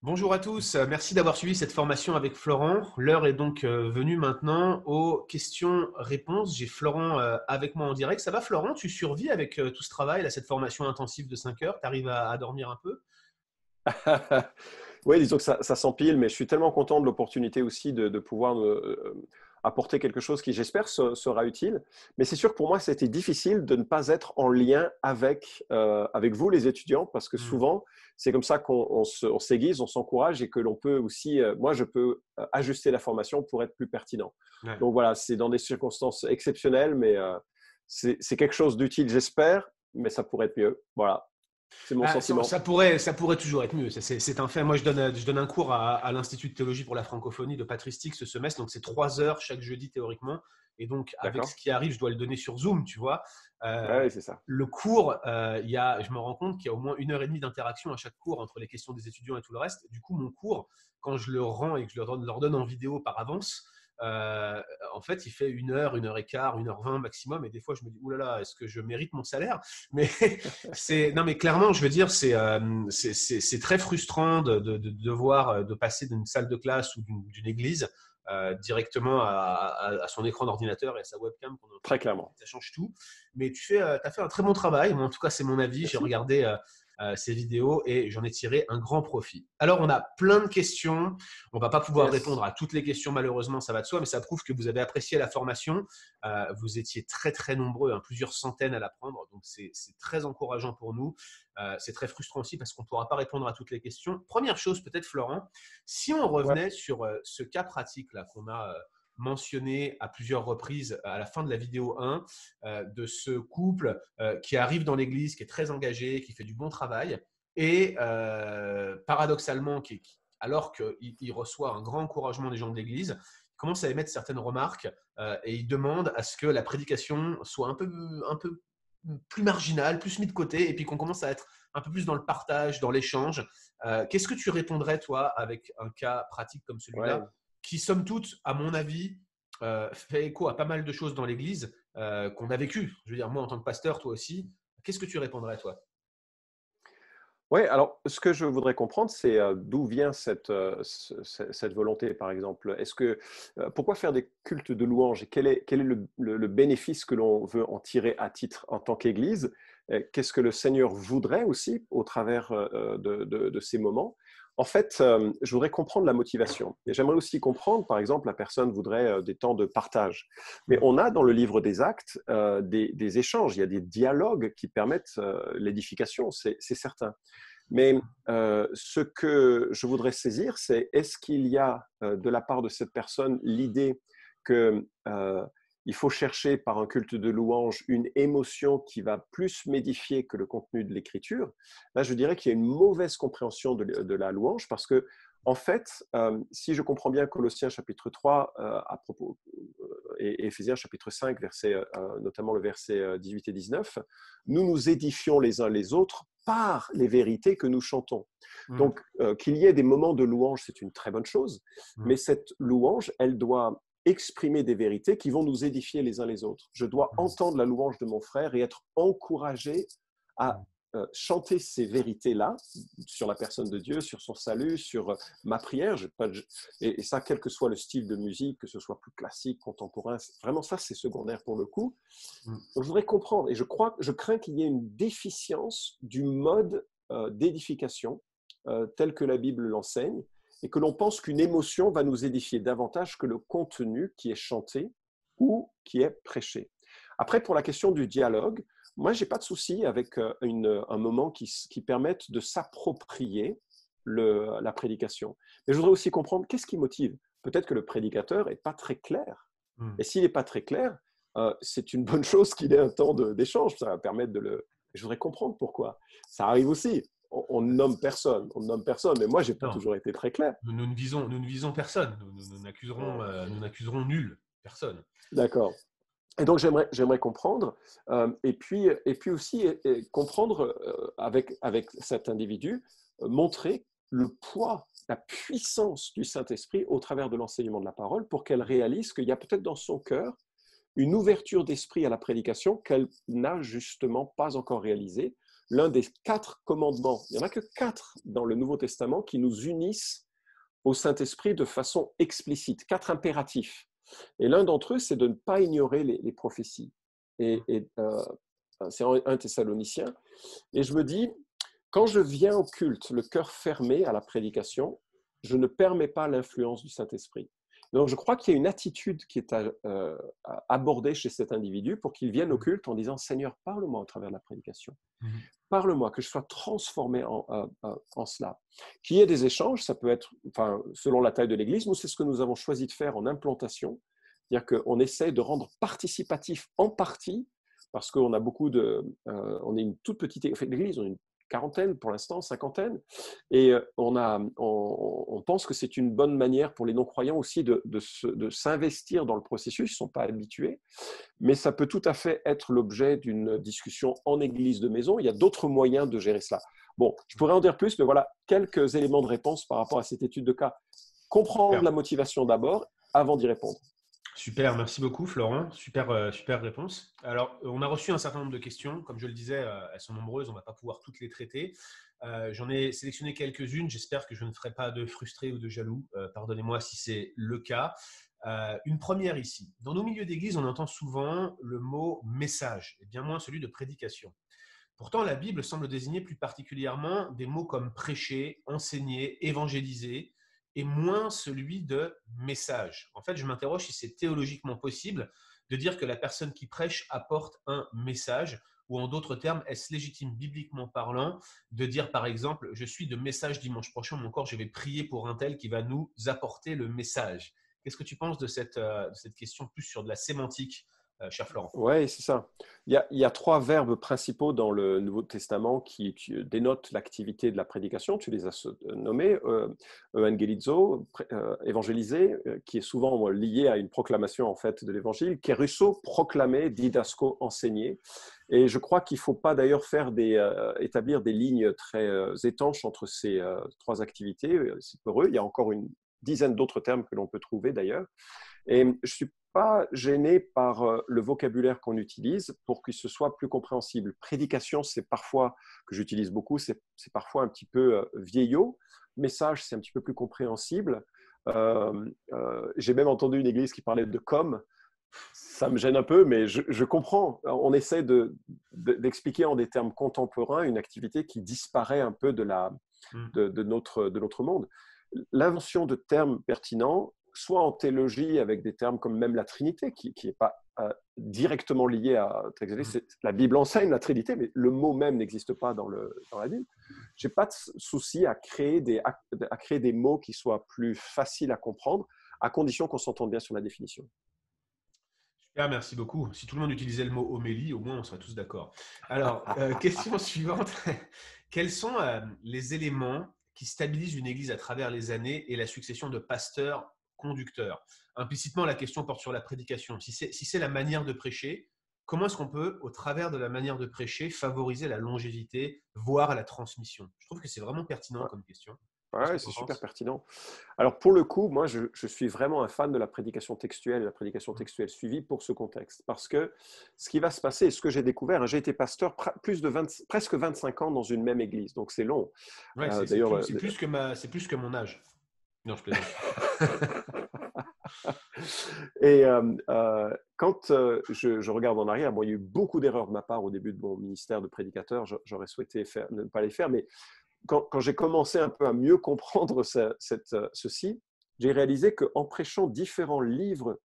Bonjour à tous, merci d'avoir suivi cette formation avec Florent. L'heure est donc venue maintenant aux questions-réponses. J'ai Florent avec moi en direct. Ça va Florent? Tu survis avec tout ce travail, là, cette formation intensive de 5 heures? Tu arrives à dormir un peu? Oui, disons que ça s'empile, mais je suis tellement content de l'opportunité aussi de pouvoir apporter quelque chose qui, j'espère, sera utile. Mais c'est sûr que pour moi, c'était difficile de ne pas être en lien avec vous, les étudiants, parce que Hmm. souvent, c'est comme ça on s'aiguise, on s'encourage et que l'on peut aussi, moi, je peux ajuster la formation pour être plus pertinent. Ouais. Donc voilà, c'est dans des circonstances exceptionnelles, mais c'est quelque chose d'utile, j'espère, mais ça pourrait être mieux. Voilà, c'est mon Ah, ça, sentiment. ça pourrait toujours être mieux. C'est un fait. Moi, je donne un cours à l'Institut de théologie pour la francophonie de patristique ce semestre. Donc, c'est 3 heures chaque jeudi théoriquement. Et donc, avec ce D'accord? qui arrive, je dois le donner sur Zoom, tu vois. Ah Euh, oui, c'est ça. le cours, je me rends compte qu'il y a au moins 1 heure et demie d'interaction à chaque cours entre les questions des étudiants et tout le reste. Du coup, mon cours, quand je le rends et que je leur donne en vidéo par avance, euh, en fait, il fait 1 heure, 1 heure et quart, 1 heure 20 maximum. Et des fois, je me dis, oulala, est-ce que je mérite mon salaire? Mais non, mais clairement, je veux dire, c'est très frustrant de devoir de passer d'une salle de classe ou d'une église directement à son écran d'ordinateur et à sa webcam pendant Très toute la journée. clairement. Ça change tout. Mais as fait un très bon travail. Moi, en tout cas, c'est mon avis. J'ai Merci. regardé ces vidéos et j'en ai tiré un grand profit. Alors, on a plein de questions. On va pas pouvoir Yes. répondre à toutes les questions, malheureusement, ça va de soi, mais ça prouve que vous avez apprécié la formation. Vous étiez très, très nombreux, hein, plusieurs centaines à la prendre. Donc, c'est très encourageant pour nous. C'est très frustrant aussi parce qu'on ne pourra pas répondre à toutes les questions. Première chose, peut-être, Florent, si on Ouais. revenait sur ce cas pratique là qu'on a mentionné à plusieurs reprises à la fin de la vidéo 1, de ce couple qui arrive dans l'église, qui est très engagé, qui fait du bon travail, et paradoxalement, alors qu'il reçoit un grand encouragement des gens de l'église, il commence à émettre certaines remarques et il demande à ce que la prédication soit un peu plus marginale, plus mis de côté, et puis qu'on commence à être un peu plus dans le partage, dans l'échange. Qu'est-ce que tu répondrais, toi, avec un cas pratique comme celui-là, Ouais. qui, somme toute, à mon avis, fait écho à pas mal de choses dans l'Église qu'on a vécues. Je veux dire, moi, en tant que pasteur, toi aussi, qu'est-ce que tu répondrais, toi? Ouais, alors ce que je voudrais comprendre, c'est d'où vient cette volonté, par exemple. Pourquoi faire des cultes de louange et quel est le bénéfice que l'on veut en tirer à titre en tant qu'Église? Qu'est-ce que le Seigneur voudrait aussi au travers de ces moments? En fait, je voudrais comprendre la motivation. Et j'aimerais aussi comprendre, par exemple, la personne voudrait des temps de partage. Mais Mm. on a dans le livre des Actes des échanges, il y a des dialogues qui permettent l'édification, c'est certain. Mais ce que je voudrais saisir, c'est est-ce qu'il y a de la part de cette personne l'idée que il faut chercher par un culte de louange une émotion qui va plus m'édifier que le contenu de l'écriture? Là, je dirais qu'il y a une mauvaise compréhension de la louange parce que, en fait, si je comprends bien Colossiens chapitre 3 à propos, et Éphésiens chapitre 5, notamment le verset 18 et 19, nous nous édifions les uns les autres par les vérités que nous chantons. Mm. Donc, qu'il y ait des moments de louange, c'est une très bonne chose, Mm. mais cette louange, elle doit exprimer des vérités qui vont nous édifier les uns les autres. Je dois Mm. entendre la louange de mon frère et être encouragé à Mm. chanter ces vérités-là sur la personne de Dieu, sur son salut, sur ma prière. Et ça, quel que soit le style de musique, que ce soit plus classique, contemporain, vraiment ça, c'est secondaire pour le coup. Mm. Donc, je voudrais comprendre, et je crains qu'il y ait une déficience du mode d'édification tel que la Bible l'enseigne, et que l'on pense qu'une émotion va nous édifier davantage que le contenu qui est chanté ou qui est prêché. Après, pour la question du dialogue, moi, j'ai pas de souci avec un moment qui permette de s'approprier la prédication. Mais je voudrais aussi comprendre qu'est-ce qui motive. Peut-être que le prédicateur est pas très clair. Mm. Et s'il n'est pas très clair, c'est une bonne chose qu'il ait un temps d'échange. Ça va permettre de le. Je voudrais comprendre pourquoi. Ça arrive aussi. On nomme personne, on nomme personne. Mais moi, j'ai pas Non, toujours été très clair. nous ne visons personne. Nous n'accuserons nul personne. D'accord. Et donc, j'aimerais comprendre, et puis aussi comprendre avec cet individu, montrer le poids, la puissance du Saint-Esprit au travers de l'enseignement de la parole pour qu'elle réalise qu'il y a peut-être dans son cœur une ouverture d'esprit à la prédication qu'elle n'a justement pas encore réalisée. l'un des 4 commandements. Il n'y en a que 4 dans le Nouveau Testament qui nous unissent au Saint-Esprit de façon explicite, 4 impératifs. Et l'un d'entre eux, c'est de ne pas ignorer les prophéties. C'est 1 Thessaloniciens. Et je me dis, quand je viens au culte, le cœur fermé à la prédication, je ne permets pas l'influence du Saint-Esprit. Donc, je crois qu'il y a une attitude qui est à aborder chez cet individu pour qu'il vienne au culte en disant « Seigneur, parle-moi au travers de la prédication. Parle-moi, que je sois transformé en cela. » Qu'il y ait des échanges, ça peut être selon la taille de l'Église. Nous, c'est ce que nous avons choisi de faire en implantation. C'est-à-dire qu'on essaie de rendre participatif en partie, parce qu'on a on est une toute petite Église, on est une quarantaine pour l'instant, 50aine, et on pense que c'est une bonne manière pour les non-croyants aussi de s'investir dans le processus. Ils ne sont pas habitués, mais ça peut tout à fait être l'objet d'une discussion en église de maison. Il y a d'autres moyens de gérer cela. Bon, je pourrais en dire plus, mais voilà quelques éléments de réponse par rapport à cette étude de cas. Comprendre la motivation d'abord avant d'y répondre. Super, merci beaucoup Florent, super réponse. Alors, on a reçu un certain nombre de questions, comme je le disais, elles sont nombreuses, on ne va pas pouvoir toutes les traiter. J'en ai sélectionné quelques-unes, j'espère que je ne ferai pas de frustrés ou de jaloux, pardonnez-moi si c'est le cas. Une première ici, dans nos milieux d'église, on entend souvent le mot message, et bien moins celui de prédication. Pourtant, la Bible semble désigner plus particulièrement des mots comme prêcher, enseigner, évangéliser, et moins celui de message. En fait, je m'interroge si c'est théologiquement possible de dire que la personne qui prêche apporte un message, ou en d'autres termes, est-ce légitime bibliquement parlant de dire par exemple, je suis de message dimanche prochain, mais encore je vais prier pour un tel qui va nous apporter le message. Qu'est-ce que tu penses de cette question plus sur de la sémantique, cher Florent? Oui, c'est ça. Il y a 3 verbes principaux dans le Nouveau Testament qui dénotent l'activité de la prédication. Tu les as nommés. Evangelizo, évangéliser, qui est souvent lié à une proclamation en fait de l'évangile. Kerusso, proclamer, didasco, enseigner. Et je crois qu'il ne faut pas d'ailleurs établir des lignes très étanches entre ces 3 activités. C'est pour eux. Il y a encore une dizaine d'autres termes que l'on peut trouver d'ailleurs. Et je ne suis pas gêné par le vocabulaire qu'on utilise pour qu'il se soit plus compréhensible. Prédication, c'est parfois, que j'utilise beaucoup, c'est parfois un petit peu vieillot. Message, c'est un petit peu plus compréhensible. J'ai même entendu une église qui parlait de com. Ça me gêne un peu, mais je comprends. On essaie d'expliquer en des termes contemporains une activité qui disparaît un peu de notre monde. L'invention de termes pertinents, soit en théologie avec des termes comme même la Trinité, qui n'est pas directement lié à la Bible enseigne la Trinité, mais le mot même n'existe pas dans la Bible. Je n'ai pas de souci à créer des mots qui soient plus faciles à comprendre, à condition qu'on s'entende bien sur la définition. Super, merci beaucoup. Si tout le monde utilisait le mot homélie, au moins on serait tous d'accord. Alors, question suivante. Quels sont les éléments qui stabilisent une église à travers les années et la succession de pasteurs conducteurs? Implicitement, la question porte sur la prédication. Si c'est la manière de prêcher, comment est-ce qu'on peut, au travers de la manière de prêcher, favoriser la longévité, voire la transmission? Je trouve que c'est vraiment pertinent comme question. Ouais, c'est super pertinent. Alors, pour le coup, moi, je suis vraiment un fan de la prédication textuelle suivie pour ce contexte. Parce que ce qui va se passer, et ce que j'ai découvert, j'ai été pasteur presque 25 ans dans une même église, donc c'est long. Ouais, c'est plus que mon âge. Non, je plaisante. Et quand je regarde en arrière, bon, il y a eu beaucoup d'erreurs de ma part au début de mon ministère de prédicateur. J'aurais souhaité ne pas les faire, mais quand j'ai commencé un peu à mieux comprendre ceci, j'ai réalisé qu'en prêchant différents livres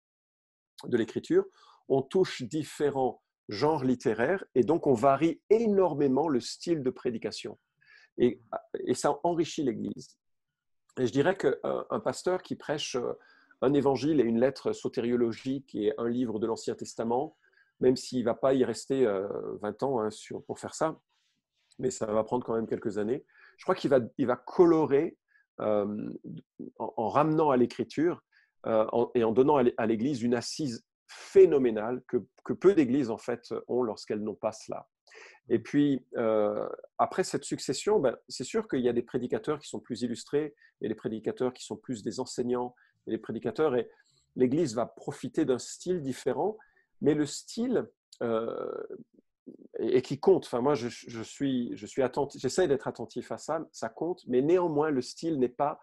de l'Écriture, on touche différents genres littéraires et donc on varie énormément le style de prédication. Et ça enrichit l'Église. Et je dirais qu'un pasteur qui prêche un évangile et une lettre sotériologique et un livre de l'Ancien Testament, même s'il ne va pas y rester 20 ans pour faire ça, mais ça va prendre quand même quelques années, je crois qu'il va colorer en ramenant à l'écriture et en donnant à l'Église une assise phénoménale que peu d'Églises en fait ont lorsqu'elles n'ont pas cela. Et puis, après cette succession, c'est sûr qu'il y a des prédicateurs qui sont plus illustrés, il y a des prédicateurs qui sont plus des enseignants, et les prédicateurs, et l'Église va profiter d'un style différent, mais le style et qui compte. Enfin, moi, je suis attentif, j'essaie d'être attentif à ça, ça compte, mais néanmoins, le style n'est pas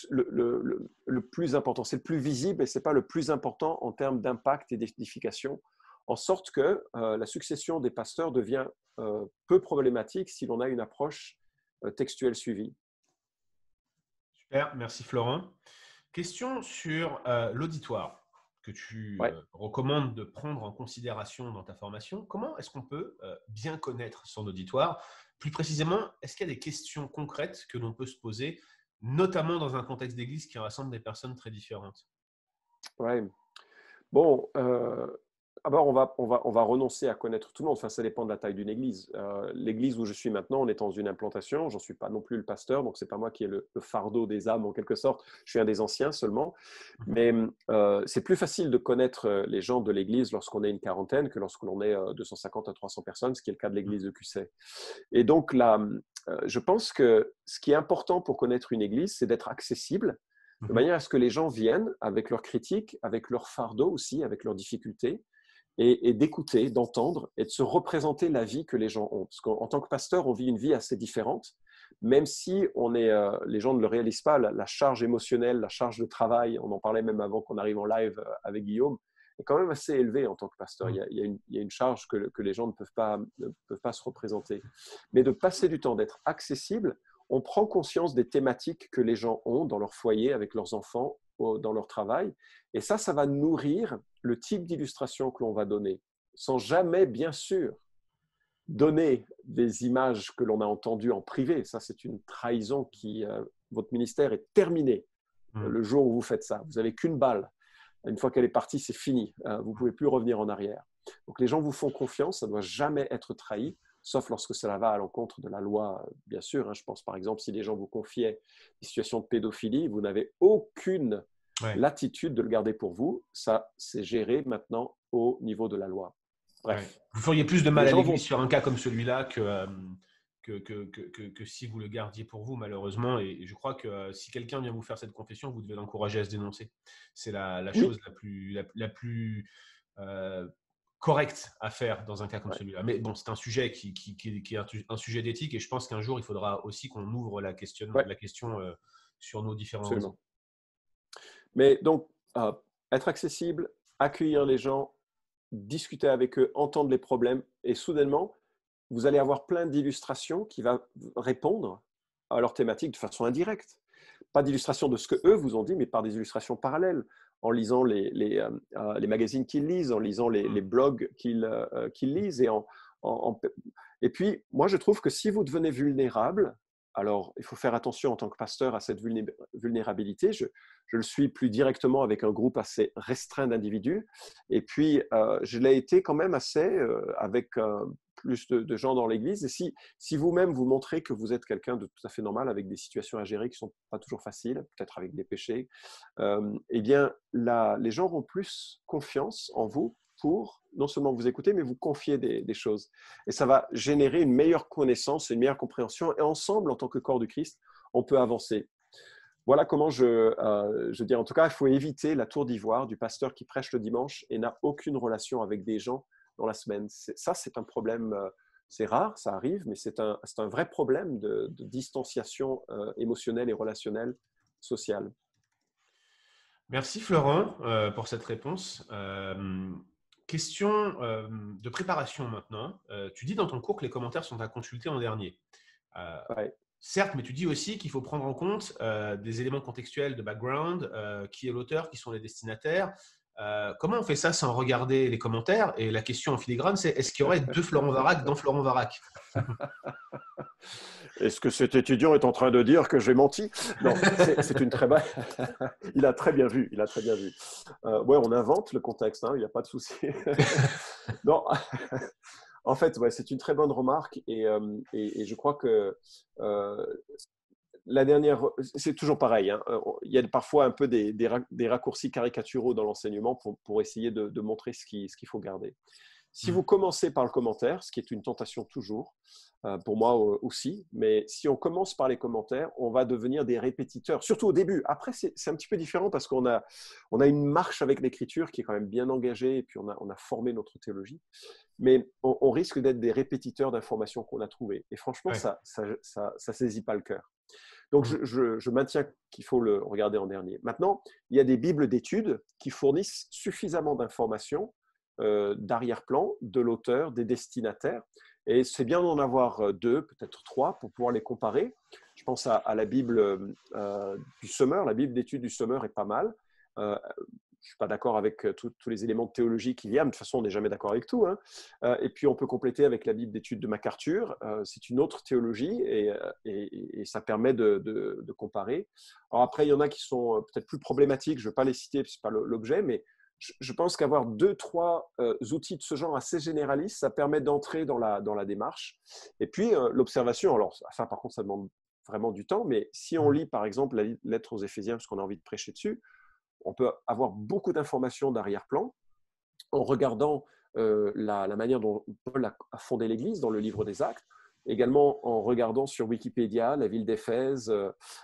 le plus important. C'est le plus visible et ce n'est pas le plus important en termes d'impact et d'édification, en sorte que la succession des pasteurs devient peu problématique si l'on a une approche textuelle suivie. Super, merci Florent. Question sur l'auditoire que tu Ouais. recommandes de prendre en considération dans ta formation. Comment est-ce qu'on peut bien connaître son auditoire? Plus précisément, est-ce qu'il y a des questions concrètes que l'on peut se poser, notamment dans un contexte d'église qui rassemble des personnes très différentes? Ouais. Bon, d'abord, on va renoncer à connaître tout le monde. Enfin, ça dépend de la taille d'une église. L'église où je suis maintenant, on est dans une implantation. Je n'en suis pas non plus le pasteur, donc ce n'est pas moi qui ai le fardeau des âmes en quelque sorte. Je suis un des anciens seulement. Mais c'est plus facile de connaître les gens de l'église lorsqu'on est une quarantaine que lorsque l'on est 250 à 300 personnes, ce qui est le cas de l'église de QC. Et donc là, je pense que ce qui est important pour connaître une église, c'est d'être accessible, de manière à ce que les gens viennent avec leurs critiques, avec leurs fardeaux aussi, avec leurs difficultés, et d'écouter, d'entendre et de se représenter la vie que les gens ont. Parce qu'en tant que pasteur, on vit une vie assez différente, même si les gens ne le réalisent pas, la charge émotionnelle, la charge de travail, on en parlait même avant qu'on arrive en live avec Guillaume, est quand même assez élevée en tant que pasteur. Il y a une charge que les gens ne peuvent pas se représenter. Mais de passer du temps, d'être accessible, on prend conscience des thématiques que les gens ont dans leur foyer, avec leurs enfants, dans leur travail. Et ça va nourrir le type d'illustration que l'on va donner, sans jamais, bien sûr, donner des images que l'on a entendues en privé. Ça, c'est une trahison votre ministère est terminé le jour où vous faites ça. Vous n'avez qu'une balle. Une fois qu'elle est partie, c'est fini. Vous ne pouvez plus revenir en arrière. Donc, les gens vous font confiance, ça ne doit jamais être trahi, sauf lorsque cela va à l'encontre de la loi, bien sûr. Je pense, par exemple, si les gens vous confiaient des situations de pédophilie, vous n'avez aucune latitude de le garder pour vous. Ça, c'est géré maintenant au niveau de la loi. Bref. Vous feriez plus de mal à l'église sur un cas comme celui-là que si vous le gardiez pour vous, malheureusement. Et je crois que si quelqu'un vient vous faire cette confession, vous devez l'encourager à se dénoncer. C'est la chose la plus correcte à faire dans un cas comme celui-là. Mais bon, c'est un sujet qui est un sujet d'éthique, et je pense qu'un jour, il faudra aussi qu'on ouvre la question sur nos différents réseaux. Mais donc, être accessible, accueillir les gens, discuter avec eux, entendre les problèmes, et soudainement, vous allez avoir plein d'illustrations qui vont répondre à leur thématique de façon indirecte. Pas d'illustration de ce que eux vous ont dit, mais par des illustrations parallèles, en lisant les magazines qu'ils lisent, en lisant les blogs qu'ils lisent. Et puis, moi, je trouve que si vous devenez vulnérable, alors il faut faire attention en tant que pasteur à cette vulnérabilité. Je le suis plus directement avec un groupe assez restreint d'individus. Et puis, je l'ai été quand même assez avec plus de gens dans l'Église. Et si vous-même vous montrez que vous êtes quelqu'un de tout à fait normal, avec des situations à gérer qui ne sont pas toujours faciles, peut-être avec des péchés, eh bien, les gens auront plus confiance en vous pour non seulement vous écouter, mais vous confier des choses. Et ça va générer une meilleure connaissance, une meilleure compréhension. Et ensemble, en tant que corps du Christ, on peut avancer. Voilà comment je dis. En tout cas, il faut éviter la tour d'ivoire du pasteur qui prêche le dimanche et n'a aucune relation avec des gens dans la semaine. Ça, c'est un problème. C'est rare, ça arrive, mais c'est un vrai problème de distanciation émotionnelle et relationnelle, sociale. Merci Florent pour cette réponse. Question de préparation maintenant. Tu dis dans ton cours que les commentaires sont à consulter en dernier. Certes, mais tu dis aussi qu'il faut prendre en compte des éléments contextuels de background, qui est l'auteur, qui sont les destinataires. Comment on fait ça sans regarder les commentaires? Et la question en filigrane, c'est est-ce qu'il y aurait deux Florent Varac dans Florent Varac? Est-ce que cet étudiant est en train de dire que j'ai menti? Non, c'est une très bonne. Il a très bien vu. Il a très bien vu. Ouais, on invente le contexte. Il n'y a pas de souci. Non. En fait, ouais, c'est une très bonne remarque, et je crois que la dernière, c'est toujours pareil. Il y a parfois un peu des raccourcis caricaturaux dans l'enseignement pour essayer de montrer ce qu'il faut garder. Si vous commencez par le commentaire, ce qui est une tentation toujours, pour moi aussi, mais si on commence par les commentaires, on va devenir des répétiteurs, surtout au début. Après, c'est un petit peu différent parce qu'on a une marche avec l'écriture qui est quand même bien engagée et puis on a formé notre théologie. Mais on risque d'être des répétiteurs d'informations qu'on a trouvées. Et franchement, Ouais. ça saisit pas le cœur. Donc, je maintiens qu'il faut le regarder en dernier. Maintenant, il y a des bibles d'études qui fournissent suffisamment d'informations d'arrière-plan, de l'auteur, des destinataires. Et c'est bien d'en avoir 2, peut-être 3, pour pouvoir les comparer. Je pense à la Bible du Sommer. La Bible d'études du Sommer est pas mal. Je ne suis pas d'accord avec tous les éléments de théologie qu'il y a, mais de toute façon, on n'est jamais d'accord avec tout. Hein. Et puis, on peut compléter avec la Bible d'études de MacArthur. C'est une autre théologie et ça permet de comparer. Alors après, il y en a qui sont peut-être plus problématiques. Je ne vais pas les citer, ce n'est pas l'objet, mais je pense qu'avoir 2-3 outils de ce genre assez généralistes, ça permet d'entrer dans la démarche. Et puis, l'observation, alors ça, par contre, ça demande vraiment du temps, mais si on lit, par exemple, la lettre aux Éphésiens, parce qu'on a envie de prêcher dessus, on peut avoir beaucoup d'informations d'arrière-plan en regardant la manière dont Paul a fondé l'Église dans le livre des Actes, également en regardant sur Wikipédia la ville d'Éphèse,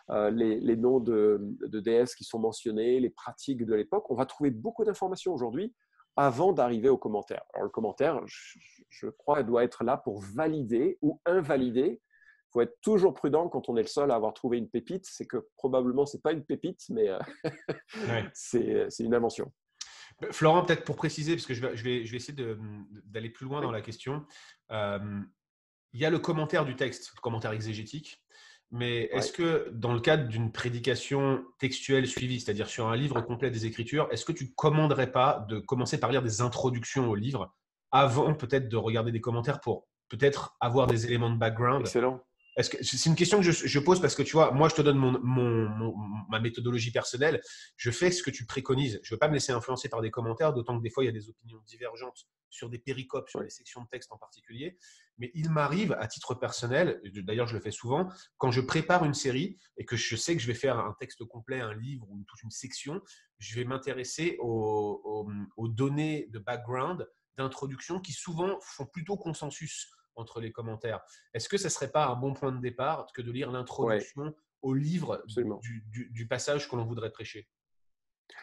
les noms de déesses qui sont mentionnés, les pratiques de l'époque. On va trouver beaucoup d'informations aujourd'hui avant d'arriver au commentaire. Alors le commentaire, je crois, doit être là pour valider ou invalider. Il faut être toujours prudent quand on est le seul à avoir trouvé une pépite. C'est que probablement, ce n'est pas une pépite, mais c'est une invention. Florent, peut-être pour préciser, parce que je vais essayer d'aller plus loin dans la question. Il y a le commentaire du texte, le commentaire exégétique, mais est-ce que dans le cadre d'une prédication textuelle suivie, c'est-à-dire sur un livre complet des Écritures, est-ce que tu ne commanderais pas de commencer par lire des introductions au livre avant peut-être de regarder des commentaires pour peut-être avoir des éléments de background? Excellent. C'est une question que je pose parce que tu vois, moi je te donne ma méthodologie personnelle, je fais ce que tu préconises. Je ne veux pas me laisser influencer par des commentaires, d'autant que des fois il y a des opinions divergentes sur des péricopes, sur des sections de texte en particulier. Mais il m'arrive à titre personnel, d'ailleurs je le fais souvent, quand je prépare une série et que je sais que je vais faire un texte complet, un livre ou toute une section, je vais m'intéresser aux données de background, d'introduction qui souvent font plutôt consensus entre les commentaires. Est-ce que ça ne serait pas un bon point de départ que de lire l'introduction au livre du passage que l'on voudrait prêcher?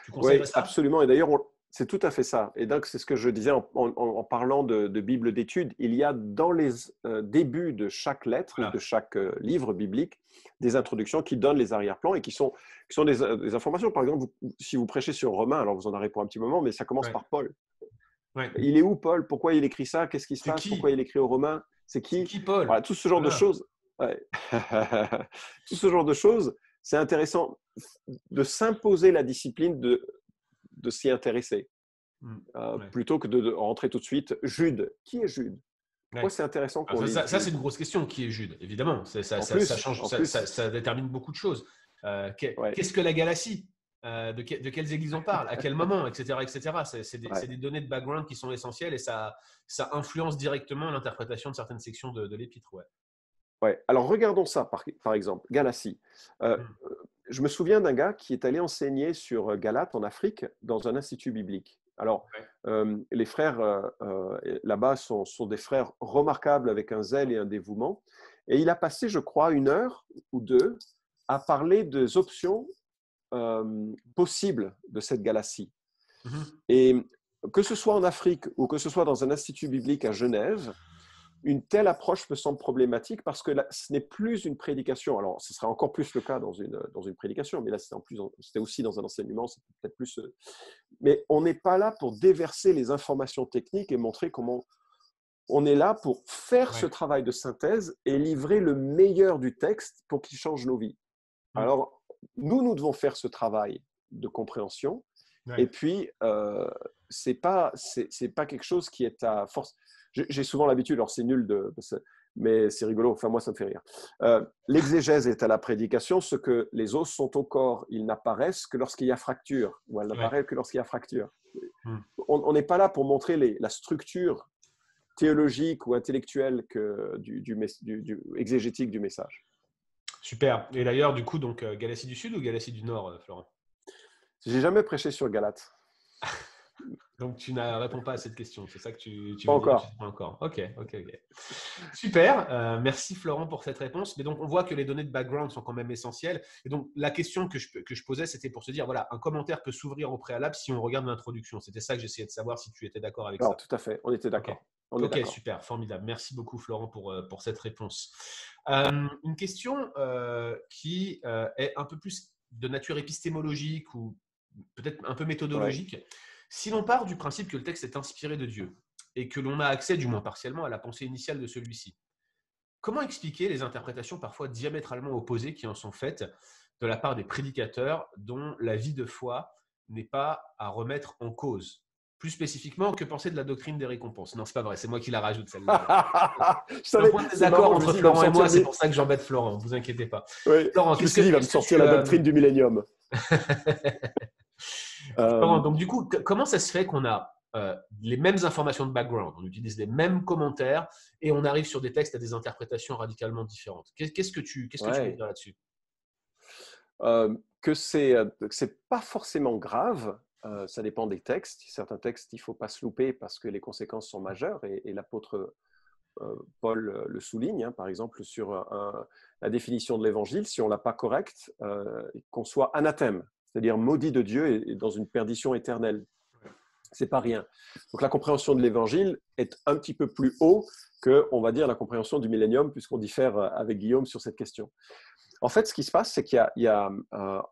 Tu conseillerais ça? Absolument. Et d'ailleurs, c'est tout à fait ça. Et donc, c'est ce que je disais en parlant de Bible d'études. Il y a dans les débuts de chaque lettre ou de chaque livre biblique des introductions qui donnent les arrière-plans et qui sont des informations. Par exemple, si vous prêchez sur Romains, alors vous en aurez pour un petit moment, mais ça commence par Paul. Il est où, Paul? Pourquoi il écrit ça? Qu'est-ce qui se passe? Pourquoi il écrit aux Romains? C'est qui Paul? Voilà, tout ce genre de choses. Tout ce genre de choses, c'est intéressant de s'imposer la discipline de s'y intéresser. Plutôt que de rentrer tout de suite. Jude. Qui est Jude? Pourquoi c'est intéressant qu'on lise ça, c'est une grosse question. Qui est Jude? Évidemment, ça détermine beaucoup de choses. Qu'est-ce que la Galatie? De quelles églises on parle, à quel moment, etc. C'est des données de background qui sont essentielles et ça influence directement l'interprétation de certaines sections de l'épître. Alors regardons ça par exemple, Galatie. Je me souviens d'un gars qui est allé enseigner sur Galate en Afrique dans un institut biblique. Alors, les frères là-bas sont des frères remarquables avec un zèle et un dévouement. Et il a passé, je crois, 1 heure ou 2 à parler des options possibles de cette galaxie. Et que ce soit en Afrique ou que ce soit dans un institut biblique à Genève, une telle approche me semble problématique parce que là, ce n'est plus une prédication. Alors, ce sera encore plus le cas dans une prédication, mais là, c'était aussi dans un enseignement, c'est peut-être plus. Mais on n'est pas là pour déverser les informations techniques et montrer comment. On est là pour faire ce travail de synthèse et livrer le meilleur du texte pour qu'il change nos vies. Alors, nous devons faire ce travail de compréhension. Et puis, c'est pas quelque chose qui est à force. J'ai souvent l'habitude, alors c'est nul, mais c'est rigolo, enfin moi ça me fait rire. L'exégèse est à la prédication, ce que les os sont au corps, ils n'apparaissent que lorsqu'il y a fracture, ou elles n'apparaissent que lorsqu'il y a fracture. On n'est pas là pour montrer la structure théologique ou intellectuelle du exégétique du message. Super. Et d'ailleurs, du coup, Galatie du Sud ou Galatie du Nord, Florent? J'ai jamais prêché sur Galate. Donc, tu ne réponds pas à cette question. C'est ça que tu Pas veux dire? Tu encore. sais pas encore. Ok, ok, ok. Super. Merci Florent pour cette réponse. Mais donc, on voit que les données de background sont quand même essentielles. Et donc, la question que je posais, c'était pour se dire, voilà, un commentaire peut s'ouvrir au préalable si on regarde l'introduction. C'était ça que j'essayais de savoir si tu étais d'accord avec Alors, ça. tout à fait, on était Ok. d'accord. On est Ok, d'accord. super, formidable. Merci beaucoup Florent pour cette réponse. Une question qui est un peu plus de nature épistémologique ou peut-être un peu Ouais. méthodologique. Si l'on part du principe que le texte est inspiré de Dieu et que l'on a accès, du moins partiellement, à la pensée initiale de celui-ci, comment expliquer les interprétations parfois diamétralement opposées qui en sont faites de la part des prédicateurs dont la vie de foi n'est pas à remettre en cause? Plus spécifiquement, que penser de la doctrine des récompenses? Non, c'est pas vrai, c'est moi qui la rajoute celle-là. Je C'est un savais, point de c'est désaccord marrant, je me entre suis dit, il va me Florent et moi, sortir c'est le... pour ça que j'embête Florent, ne vous inquiétez pas. Oui, Florent, je me suis dit, il va me qu'est-ce que sortir tu... la doctrine du millénium. Florent, Euh, donc du coup, comment ça se fait qu'on a les mêmes informations de background, on utilise les mêmes commentaires et on arrive sur des textes à des interprétations radicalement différentes? Qu'est-ce que tu veux ouais. dire là-dessus? Que c'est pas forcément grave. Ça dépend des textes. Certains textes, il faut pas se louper parce que les conséquences sont majeures et l'apôtre Paul le souligne, hein, par exemple, sur la définition de l'évangile, si on l'a pas correcte, qu'on soit anathème, c'est-à-dire maudit de Dieu et dans une perdition éternelle. C'est pas rien. Donc la compréhension de l'évangile est un petit peu plus haut que, on va dire, la compréhension du millénium, puisqu'on diffère avec Guillaume sur cette question. En fait, ce qui se passe, c'est qu'il y a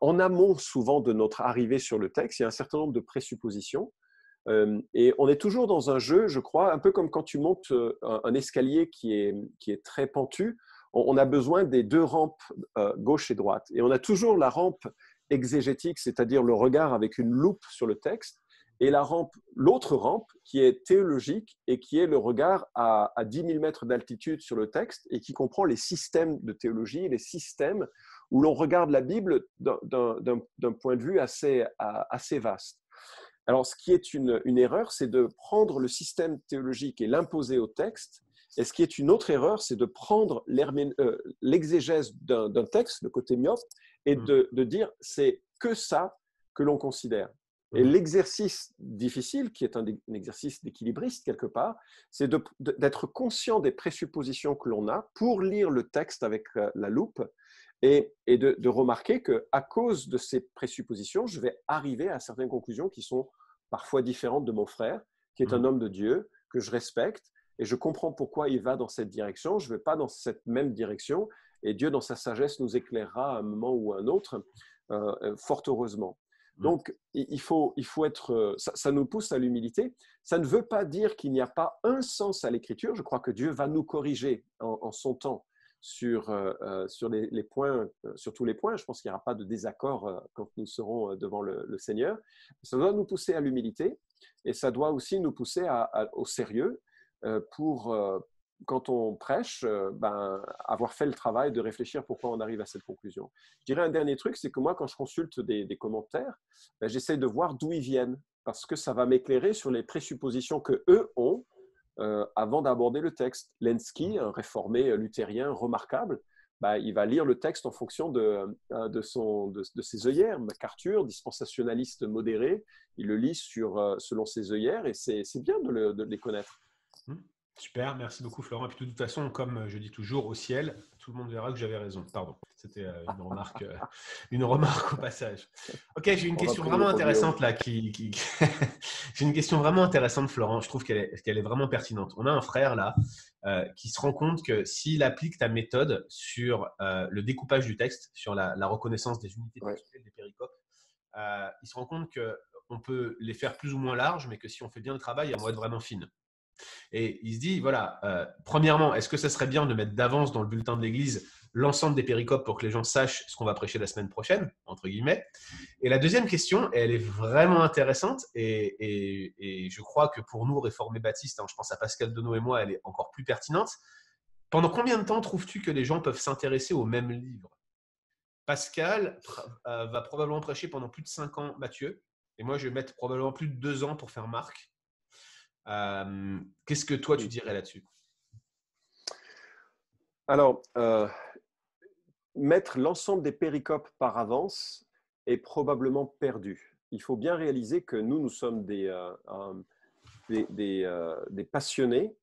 en amont souvent de notre arrivée sur le texte, il y a un certain nombre de présuppositions. Et on est toujours dans un jeu, je crois, un peu comme quand tu montes un escalier qui est très pentu. On a besoin des deux rampes, gauche et droite. Et on a toujours la rampe exégétique, c'est-à-dire le regard avec une loupe sur le texte, et l'autre rampe qui est théologique et qui est le regard à 10 000 mètres d'altitude sur le texte et qui comprend les systèmes de théologie, les systèmes où l'on regarde la Bible d'un point de vue assez vaste. Alors, ce qui est une erreur, c'est de prendre le système théologique et l'imposer au texte. Et ce qui est une autre erreur, c'est de prendre l'exégèse d'un texte, le côté myope, et de dire c'est que ça que l'on considère. Et l'exercice difficile, qui est un exercice d'équilibriste quelque part, c'est d'être conscient des présuppositions que l'on a pour lire le texte avec la loupe et de remarquer qu'à cause de ces présuppositions, je vais arriver à certaines conclusions qui sont parfois différentes de mon frère, qui est un homme de Dieu, que je respecte, et je comprends pourquoi il va dans cette direction, je ne vais pas dans cette même direction, et Dieu, dans sa sagesse, nous éclairera à un moment ou à un autre, fort heureusement. Donc, il faut être, ça nous pousse à l'humilité. Ça ne veut pas dire qu'il n'y a pas un sens à l'écriture. Je crois que Dieu va nous corriger en son temps sur les points, sur tous les points. Je pense qu'il n'y aura pas de désaccord quand nous serons devant le Seigneur. Ça doit nous pousser à l'humilité et ça doit aussi nous pousser au sérieux pour, quand on prêche, avoir fait le travail de réfléchir pourquoi on arrive à cette conclusion. Je dirais un dernier truc, c'est que moi, quand je consulte des commentaires, j'essaie de voir d'où ils viennent parce que ça va m'éclairer sur les présuppositions que eux ont avant d'aborder le texte. Lenski, un réformé luthérien remarquable, il va lire le texte en fonction de ses œillères. MacArthur, dispensationaliste modéré, il le lit selon ses œillères et c'est bien de les connaître. Super, merci beaucoup Florent. Et puis de toute façon, comme je dis toujours, au ciel, tout le monde verra que j'avais raison. Pardon, c'était une remarque au passage. Ok, j'ai une On va question prier vraiment pour Guillaume. intéressante là. J'ai une question vraiment intéressante, Florent. Je trouve qu'elle est vraiment pertinente. On a un frère là qui se rend compte que s'il applique ta méthode sur le découpage du texte, sur la reconnaissance des unités textuelles, des péricopes, il se rend compte qu'on peut les faire plus ou moins larges, mais que si on fait bien le travail, elles vont être vraiment fines. Et il se dit, voilà, premièrement, est-ce que ça serait bien de mettre d'avance dans le bulletin de l'Église l'ensemble des péricopes pour que les gens sachent ce qu'on va prêcher la semaine prochaine, entre guillemets. Et la deuxième question, elle est vraiment intéressante et je crois que pour nous, réformés baptistes, je pense à Pascal Denot et moi, elle est encore plus pertinente. Pendant combien de temps trouves-tu que les gens peuvent s'intéresser au même livre? Pascal va probablement prêcher pendant plus de 5 ans Matthieu, et moi je vais mettre probablement plus de 2 ans pour faire Marc. Qu'est-ce que toi tu dirais là-dessus? Alors, mettre l'ensemble des péricopes par avance est probablement perdu. il faut bien réaliser que nous sommes des passionnés,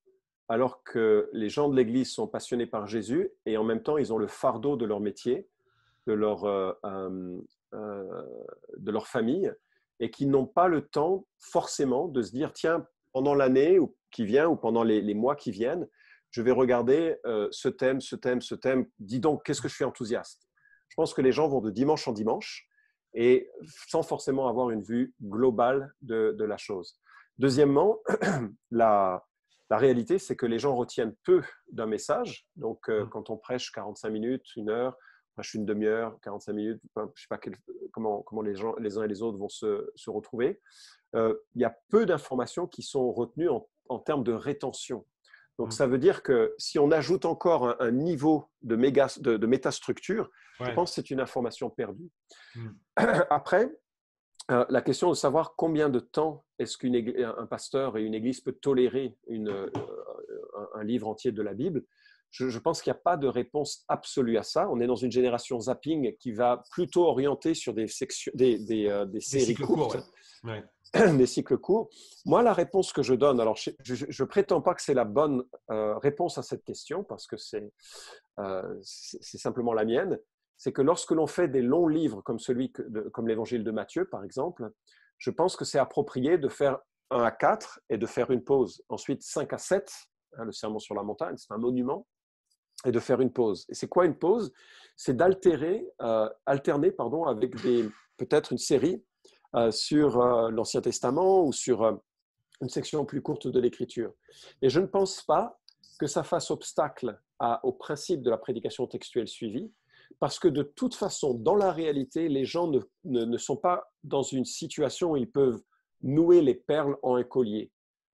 alors que les gens de l'Église sont passionnés par Jésus et en même temps, ils ont le fardeau de leur métier, de de leur famille, et qui n'ont pas le temps forcément de se dire, tiens, pendant l'année qui vient ou pendant les mois qui viennent, je vais regarder ce thème, ce thème, ce thème. Dis donc, qu'est-ce que je suis enthousiaste. Je pense que les gens vont de dimanche en dimanche et sans forcément avoir une vue globale de la chose. Deuxièmement, la réalité, c'est que les gens retiennent peu d'un message. Donc, quand on prêche 45 minutes, une heure, on prêche une demi-heure, 45 minutes, je ne sais pas comment les gens, les uns et les autres vont se retrouver. Il y a peu d'informations qui sont retenues en termes de rétention. Donc, ça veut dire que si on ajoute encore un niveau de métastructure, je pense que c'est une information perdue. Après, la question de savoir combien de temps est-ce qu'un pasteur et une église peut tolérer un livre entier de la Bible, je pense qu'il n'y a pas de réponse absolue à ça. On est dans une génération zapping qui va plutôt orienter sur des séries courtes, des cycles courts. Moi, la réponse que je donne, alors je ne prétends pas que c'est la bonne réponse à cette question, parce que c'est simplement la mienne, c'est que lorsque l'on fait des longs livres comme comme l'évangile de Matthieu, par exemple, je pense que c'est approprié de faire 1 à 4 et de faire une pause. Ensuite, 5 à 7, le sermon sur la montagne, c'est un monument, et de faire une pause. Et c'est quoi une pause? C'est alterner avec peut-être une série sur l'Ancien Testament ou sur une section plus courte de l'Écriture. Et je ne pense pas que ça fasse obstacle au principe de la prédication textuelle suivie, parce que de toute façon, dans la réalité, les gens ne sont pas dans une situation où ils peuvent nouer les perles en un collier.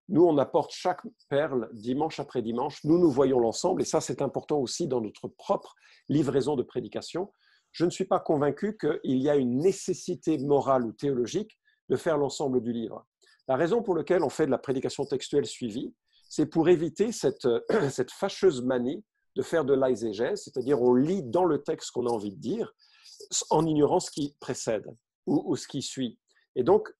Nous, on apporte chaque perle dimanche après dimanche. Nous voyons l'ensemble, et ça, c'est important aussi dans notre propre livraison de prédication. Je ne suis pas convaincu qu'il y a une nécessité morale ou théologique de faire l'ensemble du livre. La raison pour laquelle on fait de la prédication textuelle suivie, c'est pour éviter cette fâcheuse manie de faire de l'exégèse, c'est-à-dire on lit dans le texte qu'on a envie de dire, en ignorant ce qui précède ou ce qui suit. Et donc,